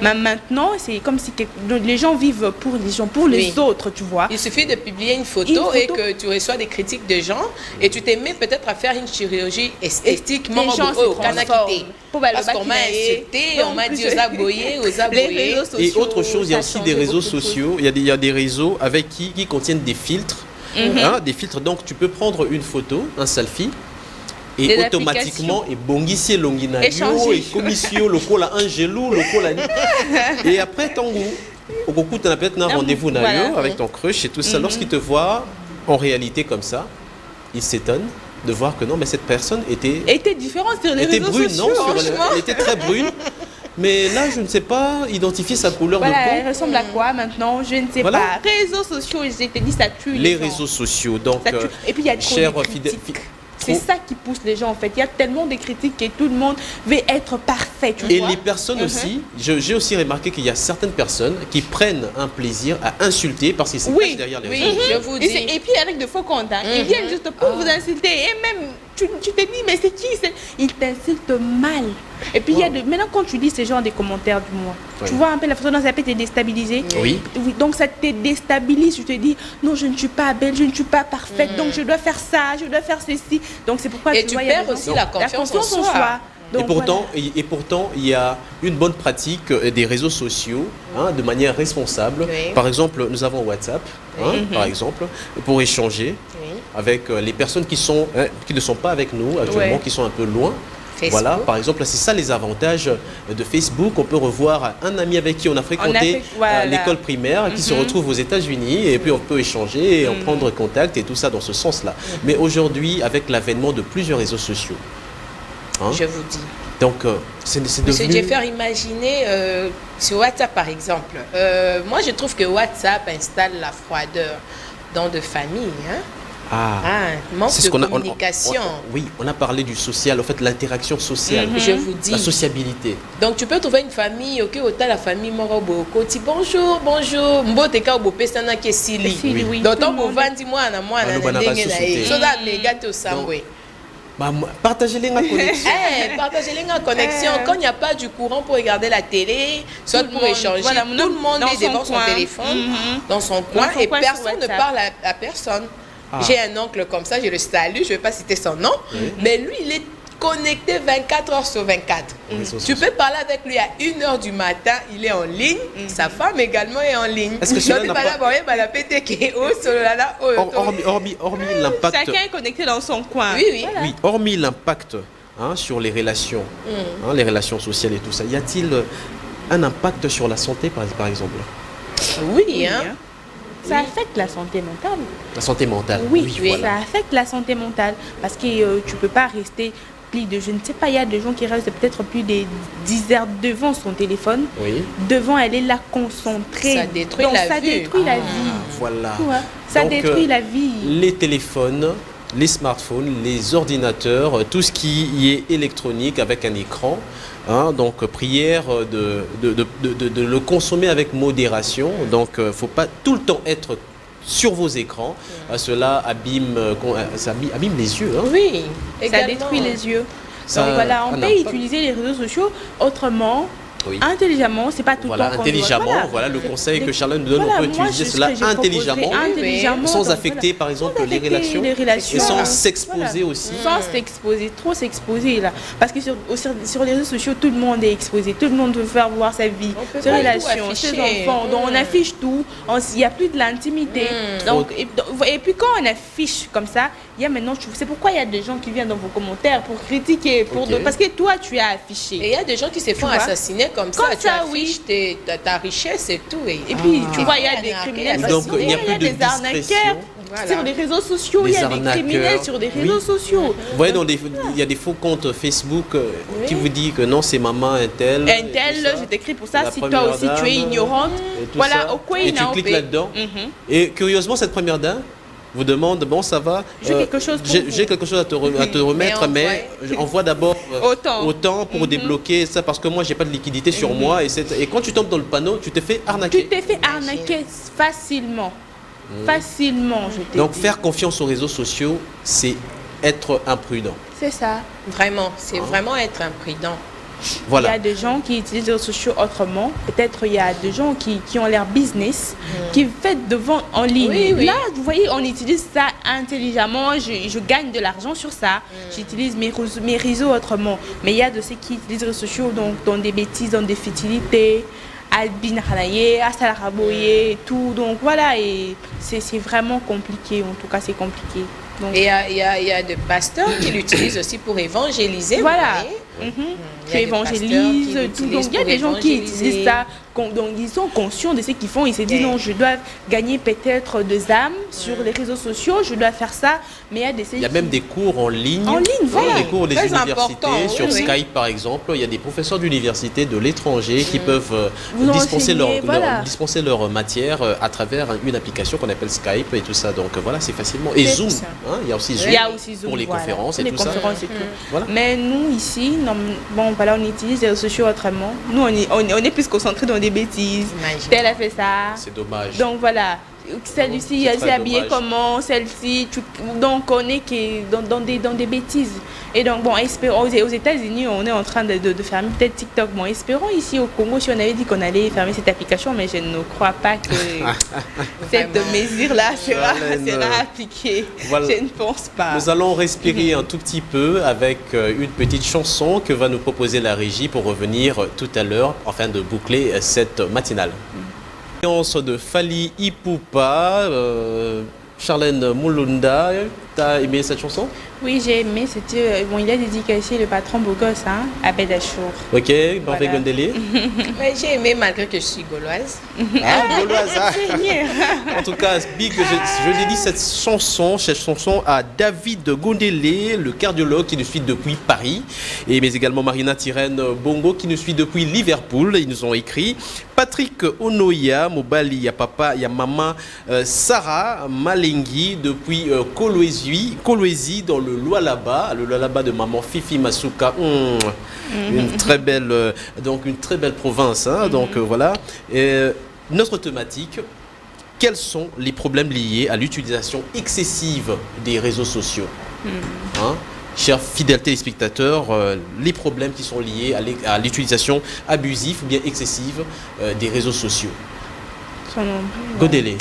mais maintenant, c'est comme si les gens vivent pour les gens, pour les autres, tu vois. Il suffit de publier une photo et que tu reçois des critiques de gens et tu t'aimes peut-être à faire une chirurgie esthétique. Les gens se transforment. Parce qu'on m'a insulté, on m'a dit aux aboyés. Et autre chose, il y a aussi des réseaux sociaux. Il y a des réseaux avec qui contiennent des filtres. Des filtres, donc tu peux prendre une photo, un selfie, et automatiquement, et bongissier longinario, et commission, le col à Angelou, le col à... Et après, tango, au coup, tu as peut-être un rendez-vous avec ton crush et tout ça. Lorsqu'il te voit en réalité comme ça, il s'étonne de voir que non, mais cette personne était différente sur les réseaux brune, sociaux. Elle était très brune. Mais là, je ne sais pas identifier sa couleur de peau. Elle ressemble à quoi maintenant? Je ne sais pas. Réseaux sociaux, je t'ai dit, ça tue les réseaux sociaux. Donc, et puis il y a chers fidèles. C'est ça qui pousse les gens en fait. Il y a tellement de critiques que tout le monde veut être parfait. Tu vois? Les personnes aussi, j'ai aussi remarqué qu'il y a certaines personnes qui prennent un plaisir à insulter parce qu'ils se cachent derrière les réseaux sociaux. Je vous dis. Et puis avec de faux comptes, ils viennent juste pour vous insulter. Et même, tu te dis, mais c'est qui? Ils t'insultent mal. Et puis maintenant quand tu lis ces genres de commentaires du mois, tu vois un peu la façon dont ça peut te déstabiliser. Oui. Donc ça te déstabilise. Tu te dis, non, je ne suis pas belle, je ne suis pas parfaite, donc je dois faire ça, je dois faire ceci. Donc c'est pourquoi tu perds aussi la confiance en soi. Donc, et pourtant, il y a une bonne pratique des réseaux sociaux de manière responsable. Par exemple, nous avons WhatsApp, par exemple, pour échanger avec les personnes qui ne sont pas avec nous actuellement, qui sont un peu loin. Facebook. Voilà, par exemple, c'est ça les avantages de Facebook. On peut revoir un ami avec qui on a fréquenté l'école primaire, qui se retrouve aux États-Unis, et puis on peut échanger et en prendre contact et tout ça dans ce sens-là. Mais aujourd'hui, avec l'avènement de plusieurs réseaux sociaux, je vous dis. Donc, c'est devenu... Monsieur Jeffer, imaginez sur WhatsApp, par exemple. Moi, je trouve que WhatsApp installe la froideur dans de familles. Manque de communication. On a parlé du social, en fait, l'interaction sociale. Je vous dis. La sociabilité. Donc, tu peux trouver une famille, autant la famille Moroboko, tu bonjour, bonjour, mboteka obopesana kesili. Donc, ton bovan dis moi na moi na ndenge na e. So that les gars au sambwe. Partagez-les la connexion. Partagez-les la connexion. Quand il n'y a pas du courant pour regarder la télé, soit pour échanger, tout le monde est devant son téléphone, dans son coin, et personne ne parle à personne. J'ai un oncle comme ça, je le salue, je ne vais pas citer son nom, mais lui, il est connecté 24 heures sur 24. Tu peux parler avec lui à 1h du matin, il est en ligne, sa femme également est en ligne. Est-ce que cela n'a pas... hormis l'impact... Chacun est connecté dans son coin. Oui, hormis l'impact sur les relations, les relations sociales et tout ça, y a-t-il un impact sur la santé, par exemple? Oui, ça affecte la santé mentale. La santé mentale, oui, ça affecte la santé mentale. Parce que tu ne peux pas rester plus de... Je ne sais pas, il y a des gens qui restent peut-être plus de 10 heures devant son téléphone. Devant, elle est là concentrée. Ça détruit la vie. Voilà. Ça détruit la vie. Les téléphones, les smartphones, les ordinateurs, tout ce qui est électronique avec un écran. Donc prière de le consommer avec modération. Donc il ne faut pas tout le temps être sur vos écrans. Cela abîme les yeux. Oui, ça détruit les yeux. Donc voilà, on peut utiliser les réseaux sociaux autrement. Intelligemment, c'est pas tout le temps. Intelligemment, voilà le conseil que Charlotte nous donne. On peut utiliser cela intelligemment, sans affecter par exemple les relations et sans s'exposer aussi. Sans s'exposer, trop s'exposer là. Parce que sur les réseaux sociaux, tout le monde est exposé, tout le monde veut faire voir sa vie, ses relations, ses enfants. Donc on affiche tout, il n'y a plus de l'intimité. Et puis quand on affiche comme ça, il y a maintenant, c'est pourquoi il y a des gens qui viennent dans vos commentaires pour critiquer, parce que toi tu as affiché. Et il y a des gens qui se font assassiner comme ça, tu affiches ta richesse et tout. Et puis, tu vois, il y a des criminels. Donc, il n'y a plus de des arnaqueurs sur les réseaux sociaux. Il y a des criminels sur des réseaux sociaux. Vous voyez, il y a des faux comptes Facebook qui vous disent que non, c'est maman Intel. Intel, je t'écris pour ça. Si toi aussi, tu es ignorante. Voilà, et tu cliques là-dedans. Et curieusement, cette première dame, vous demande, bon, ça va, j'ai quelque chose à te remettre, mais envoie d'abord autant pour débloquer ça, parce que moi, j'ai pas de liquidité sur moi. Et quand tu tombes dans le panneau, tu te fais arnaquer. Tu t'es fait arnaquer facilement. Facilement, je t'ai dit. Donc, faire confiance aux réseaux sociaux, c'est être imprudent. C'est ça. Vraiment, c'est vraiment être imprudent. Voilà. Il y a des gens qui utilisent les réseaux sociaux autrement. Peut-être il y a des gens qui ont leur business, qui font de vente en ligne. Oui. Là, vous voyez, on utilise ça intelligemment. Je gagne de l'argent sur ça. J'utilise mes réseaux autrement. Mais il y a de ceux qui utilisent les réseaux sociaux dans des bêtises, dans des futilités, à binaranaye, à salaraboye et tout. Donc voilà, et c'est vraiment compliqué. En tout cas, c'est compliqué. Donc, et il y a des pasteurs qui l'utilisent aussi pour évangéliser. Voilà. Tu évangélises, tout. Donc il y a des gens qui utilisent ça, donc ils sont conscients de ce qu'ils font. Ils se disent non, je dois gagner peut-être des âmes sur les réseaux sociaux, je dois faire ça. Mais il y a même des cours en ligne. Voilà. Des cours des universités, sur Skype par exemple. Il y a des professeurs d'université de l'étranger qui peuvent dispenser leur matière à travers une application qu'on appelle Skype et tout ça. Donc voilà, c'est facilement. Et Zoom, il y a aussi Zoom pour les conférences et tout ça. Voilà. Mais nous ici, on utilise les réseaux sociaux autrement. Nous, on est plus concentrés dans des bêtises. Elle a fait ça. C'est dommage. Donc voilà. Celle-ci, elle s'est habillée comment, celle-ci. Donc on est dans des bêtises. Et donc bon, espérons, aux États-Unis, on est en train de fermer peut-être TikTok. Bon, espérons ici au Congo, si on avait dit qu'on allait fermer cette application, mais je ne crois pas que cette mesure-là sera appliquée. Voilà. Je ne pense pas. Nous allons respirer un tout petit peu avec une petite chanson que va nous proposer la régie pour revenir tout à l'heure, afin de boucler cette matinale. De Fally Ipupa, Charlène Moulunda, t'as aimé cette chanson? Oui, j'ai aimé. C'était il a dédicacé le patron beau gosse, à Bedachour. Ok, Barbe Gondelier. J'ai aimé malgré que je suis gauloise. Gauloise. En tout cas, Big, je dédie cette chanson à David Gondelier, le cardiologue qui nous suit depuis Paris, mais également Marina Tirène Bongo qui nous suit depuis Liverpool. Ils nous ont écrit Patrick Onoya, Mobali, il y a papa, il y a maman Sarah Malengi depuis Kolwezi dans le Lualaba de maman Fifi Masuka. Une très belle province. Donc voilà. Et notre thématique, quels sont les problèmes liés à l'utilisation excessive des réseaux sociaux? Chers fidèles téléspectateurs, les problèmes qui sont liés à l'utilisation abusive ou bien excessive des réseaux sociaux. Godélé.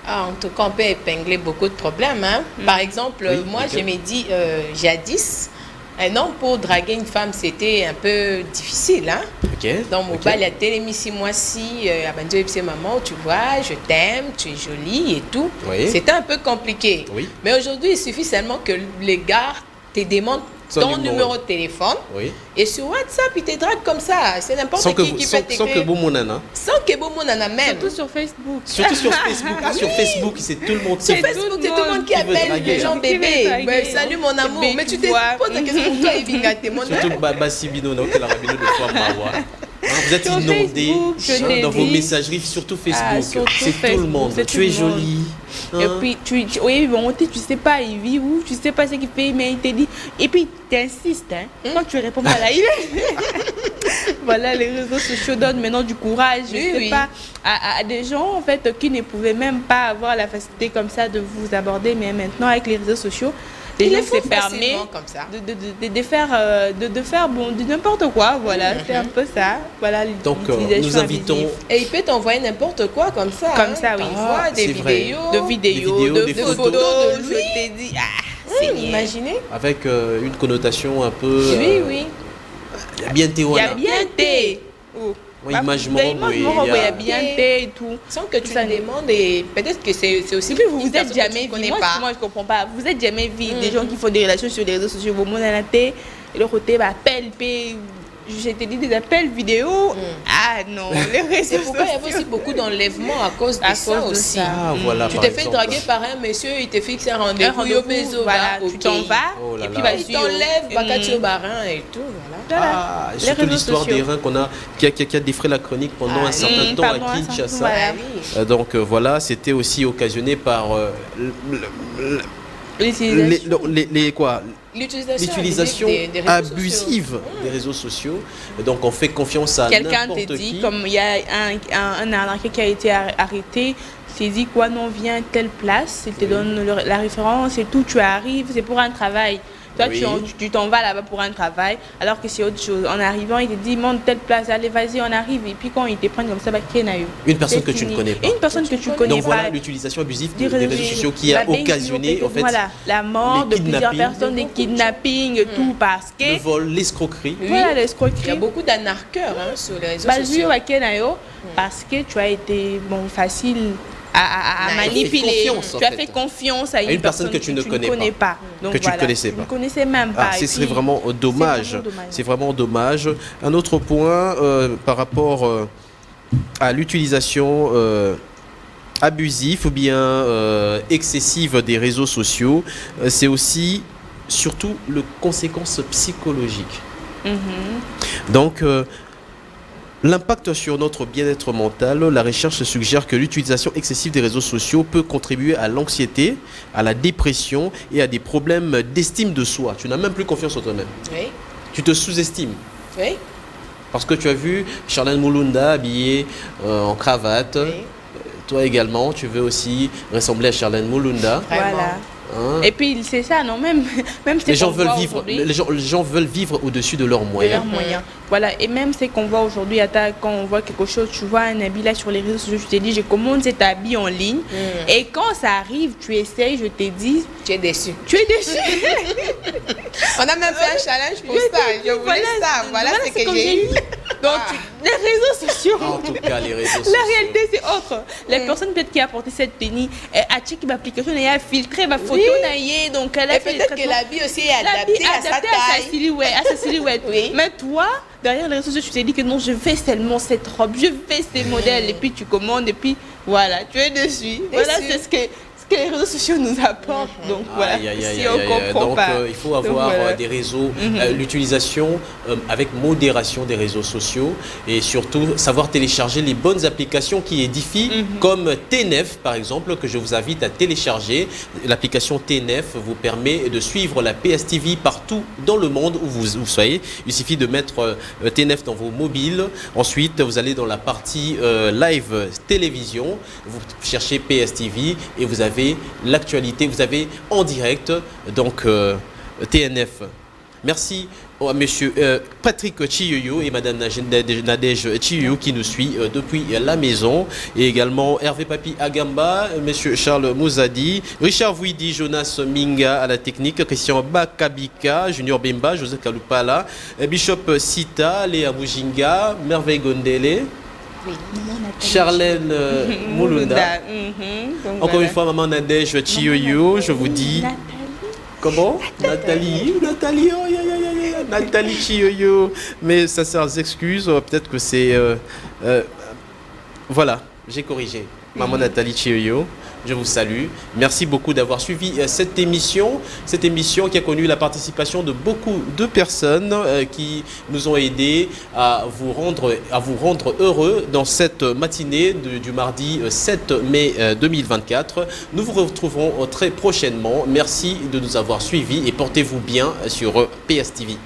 En tout cas, on peut épingler beaucoup de problèmes. Par exemple, moi, je me dis, jadis, un homme pour draguer une femme, c'était un peu difficile. Dans mon bal, il y a télé 6 mois-ci, maman, tu vois, je t'aime, tu es jolie et tout. C'était un peu compliqué. Mais aujourd'hui, il suffit seulement que les gars te demandent ton numéro de téléphone et sur WhatsApp il te drague comme ça, c'est n'importe qui peut t'écrire sans que Bomonana même, surtout sur Facebook, sur Facebook c'est tout le monde, sur Facebook c'est tout le monde qui appelle les gens bébé, salut mon amour, mais tu te poses la question pour toi Evinga surtout Basibino donc la rabino de fois Mawa. Vous êtes inondés dans vos messageries, surtout Facebook. C'est tout le monde. Tu es jolie. Et puis, tu sais pas, il vit où, tu sais pas ce qu'il fait, mais il te dit. Et puis, tu insistes. Quand tu réponds pas là, voilà, les réseaux sociaux donnent maintenant du courage. Je sais pas, à des gens en fait qui ne pouvaient même pas avoir la facilité comme ça de vous aborder, mais maintenant avec les réseaux sociaux. Les gens se permettent de faire de n'importe quoi, voilà, c'est un peu ça, voilà. Donc nous invitons et il peut t'envoyer n'importe quoi comme ça, oui, des vidéos, de photos de lui. Je t'ai dit, imaginez, avec une connotation un peu. Oui. Il y a bien Théoana. Il y a bien thé. Oui, imagement, il y a bien thé et tout. Sans que tu te demandes, et peut-être que c'est aussi. Vous êtes jamais vu. Moi, je comprends pas. Vous êtes jamais vu des gens qui font des relations sur les réseaux sociaux. Vous montrez la thé, et le côté appelle, je t'ai dit des appels vidéo. Ah non, les réseaux C'est pourquoi il y avait aussi beaucoup d'enlèvements à cause de ça aussi. Ah, voilà, tu t'es fait draguer par un monsieur, il te fixe un rendez-vous. Voilà, tu t'en vas. Oh et puis vas-y. Il t'enlève, bakati au barin et tout. Voilà. Ah, surtout l'histoire des reins qui a défrayé la chronique pendant un certain temps à Kinshasa. Voilà. Donc voilà, c'était aussi occasionné par l'utilisation abusive des réseaux sociaux. Donc on fait confiance à quelqu'un n'importe te dit, qui. comme il y a un arnaqueur qui a été arrêté, il dit quoi, non, viens à telle place, il te donne la référence et tout, tu arrives, c'est pour un travail. Toi, tu t'en vas là-bas pour un travail, alors que c'est autre chose. En arrivant, il te dit, monte telle place, allez, vas-y, on arrive. Et puis quand il te prend comme ça, une personne que tu ne connais pas. Une personne que tu connais pas. Donc voilà l'utilisation abusive des réseaux sociaux qui a occasionné en fait, la mort de plusieurs personnes, des kidnappings, tout parce que... Le vol, l'escroquerie. Voilà, l'escroquerie. Il y a beaucoup d'arnaqueurs sur les réseaux sociaux. Parce que tu as été facile à manipuler. Tu as fait confiance à une personne que tu ne connais pas. Donc, que tu ne connaissais pas. Tu ne connaissais même pas. Ce serait vraiment dommage. C'est vraiment dommage. Un autre point par rapport à l'utilisation abusive ou bien excessive des réseaux sociaux, c'est aussi surtout les conséquences psychologiques. Donc l'impact sur notre bien-être mental, la recherche suggère que l'utilisation excessive des réseaux sociaux peut contribuer à l'anxiété, à la dépression et à des problèmes d'estime de soi. Tu n'as même plus confiance en toi-même. Oui. Tu te sous-estimes. Oui. Parce que tu as vu Charlène Mulunda habillée en cravate. Oui. Toi également, tu veux aussi ressembler à Charlène Mulunda. Voilà. Hein? Et puis c'est ça, non, même les gens veulent vivre, les gens veulent vivre au-dessus de leurs moyens. Voilà, et même ce qu'on voit aujourd'hui, quand on voit quelque chose, tu vois un habit là sur les réseaux sociaux, tu te dis, je commande cet habit en ligne, et quand ça arrive, tu essayes, je te dis, tu es déçu. Tu es déçu. On a même fait un challenge pour ça. Je voulais ça. Voilà ce que j'ai eu. Donc, les réseaux sociaux. En tout cas, les réseaux sociaux. La réalité, c'est autre. Les personnes peut-être qui a apporté cette tenue, a checké l'application, elle a filtré ma photo, donc elle a fait peut-être que l'habit aussi est adapté à sa taille. À sa silhouette. Oui. Mais toi, derrière les réseaux sociaux, tu t'es dit que non, je veux seulement cette robe, je veux ces modèles, et puis tu commandes, et puis voilà, tu es dessus. Voilà, c'est ce que les réseaux sociaux nous apportent. Donc voilà, si on comprend donc, pas. Il faut avoir des réseaux, l'utilisation avec modération des réseaux sociaux et surtout savoir télécharger les bonnes applications qui édifient comme T9 par exemple, que je vous invite à télécharger. L'application T9 vous permet de suivre la PSTV partout dans le monde où vous soyez. Il suffit de mettre T9 dans vos mobiles. Ensuite, vous allez dans la partie live télévision, vous cherchez PSTV et vous avez l'actualité, vous avez en direct donc TNF. Merci à monsieur Patrick Chiyoyo et madame Nadège Chiyoyo qui nous suit depuis la maison, et également Hervé Papi Agamba, monsieur Charles Mouzadi, Richard Vouidi, Jonas Minga à la technique, Christian Bakabika, Junior Bemba, José Kalupala, Bishop Sita, Léa Mujinga, Merveille Gondele, oui. Charlène Mulunda. Encore une fois, maman Nadège Chiyoyo, je vous dis. Comment Nathalie. Nathalie Chiyoyo. Mes sincères excuses, peut-être que c'est. Voilà, j'ai corrigé. Maman Nathalie Chiyoyo. Je vous salue. Merci beaucoup d'avoir suivi cette émission qui a connu la participation de beaucoup de personnes qui nous ont aidés à vous rendre heureux dans cette matinée du mardi 7 mai 2024. Nous vous retrouverons très prochainement. Merci de nous avoir suivis et portez-vous bien sur PSTV.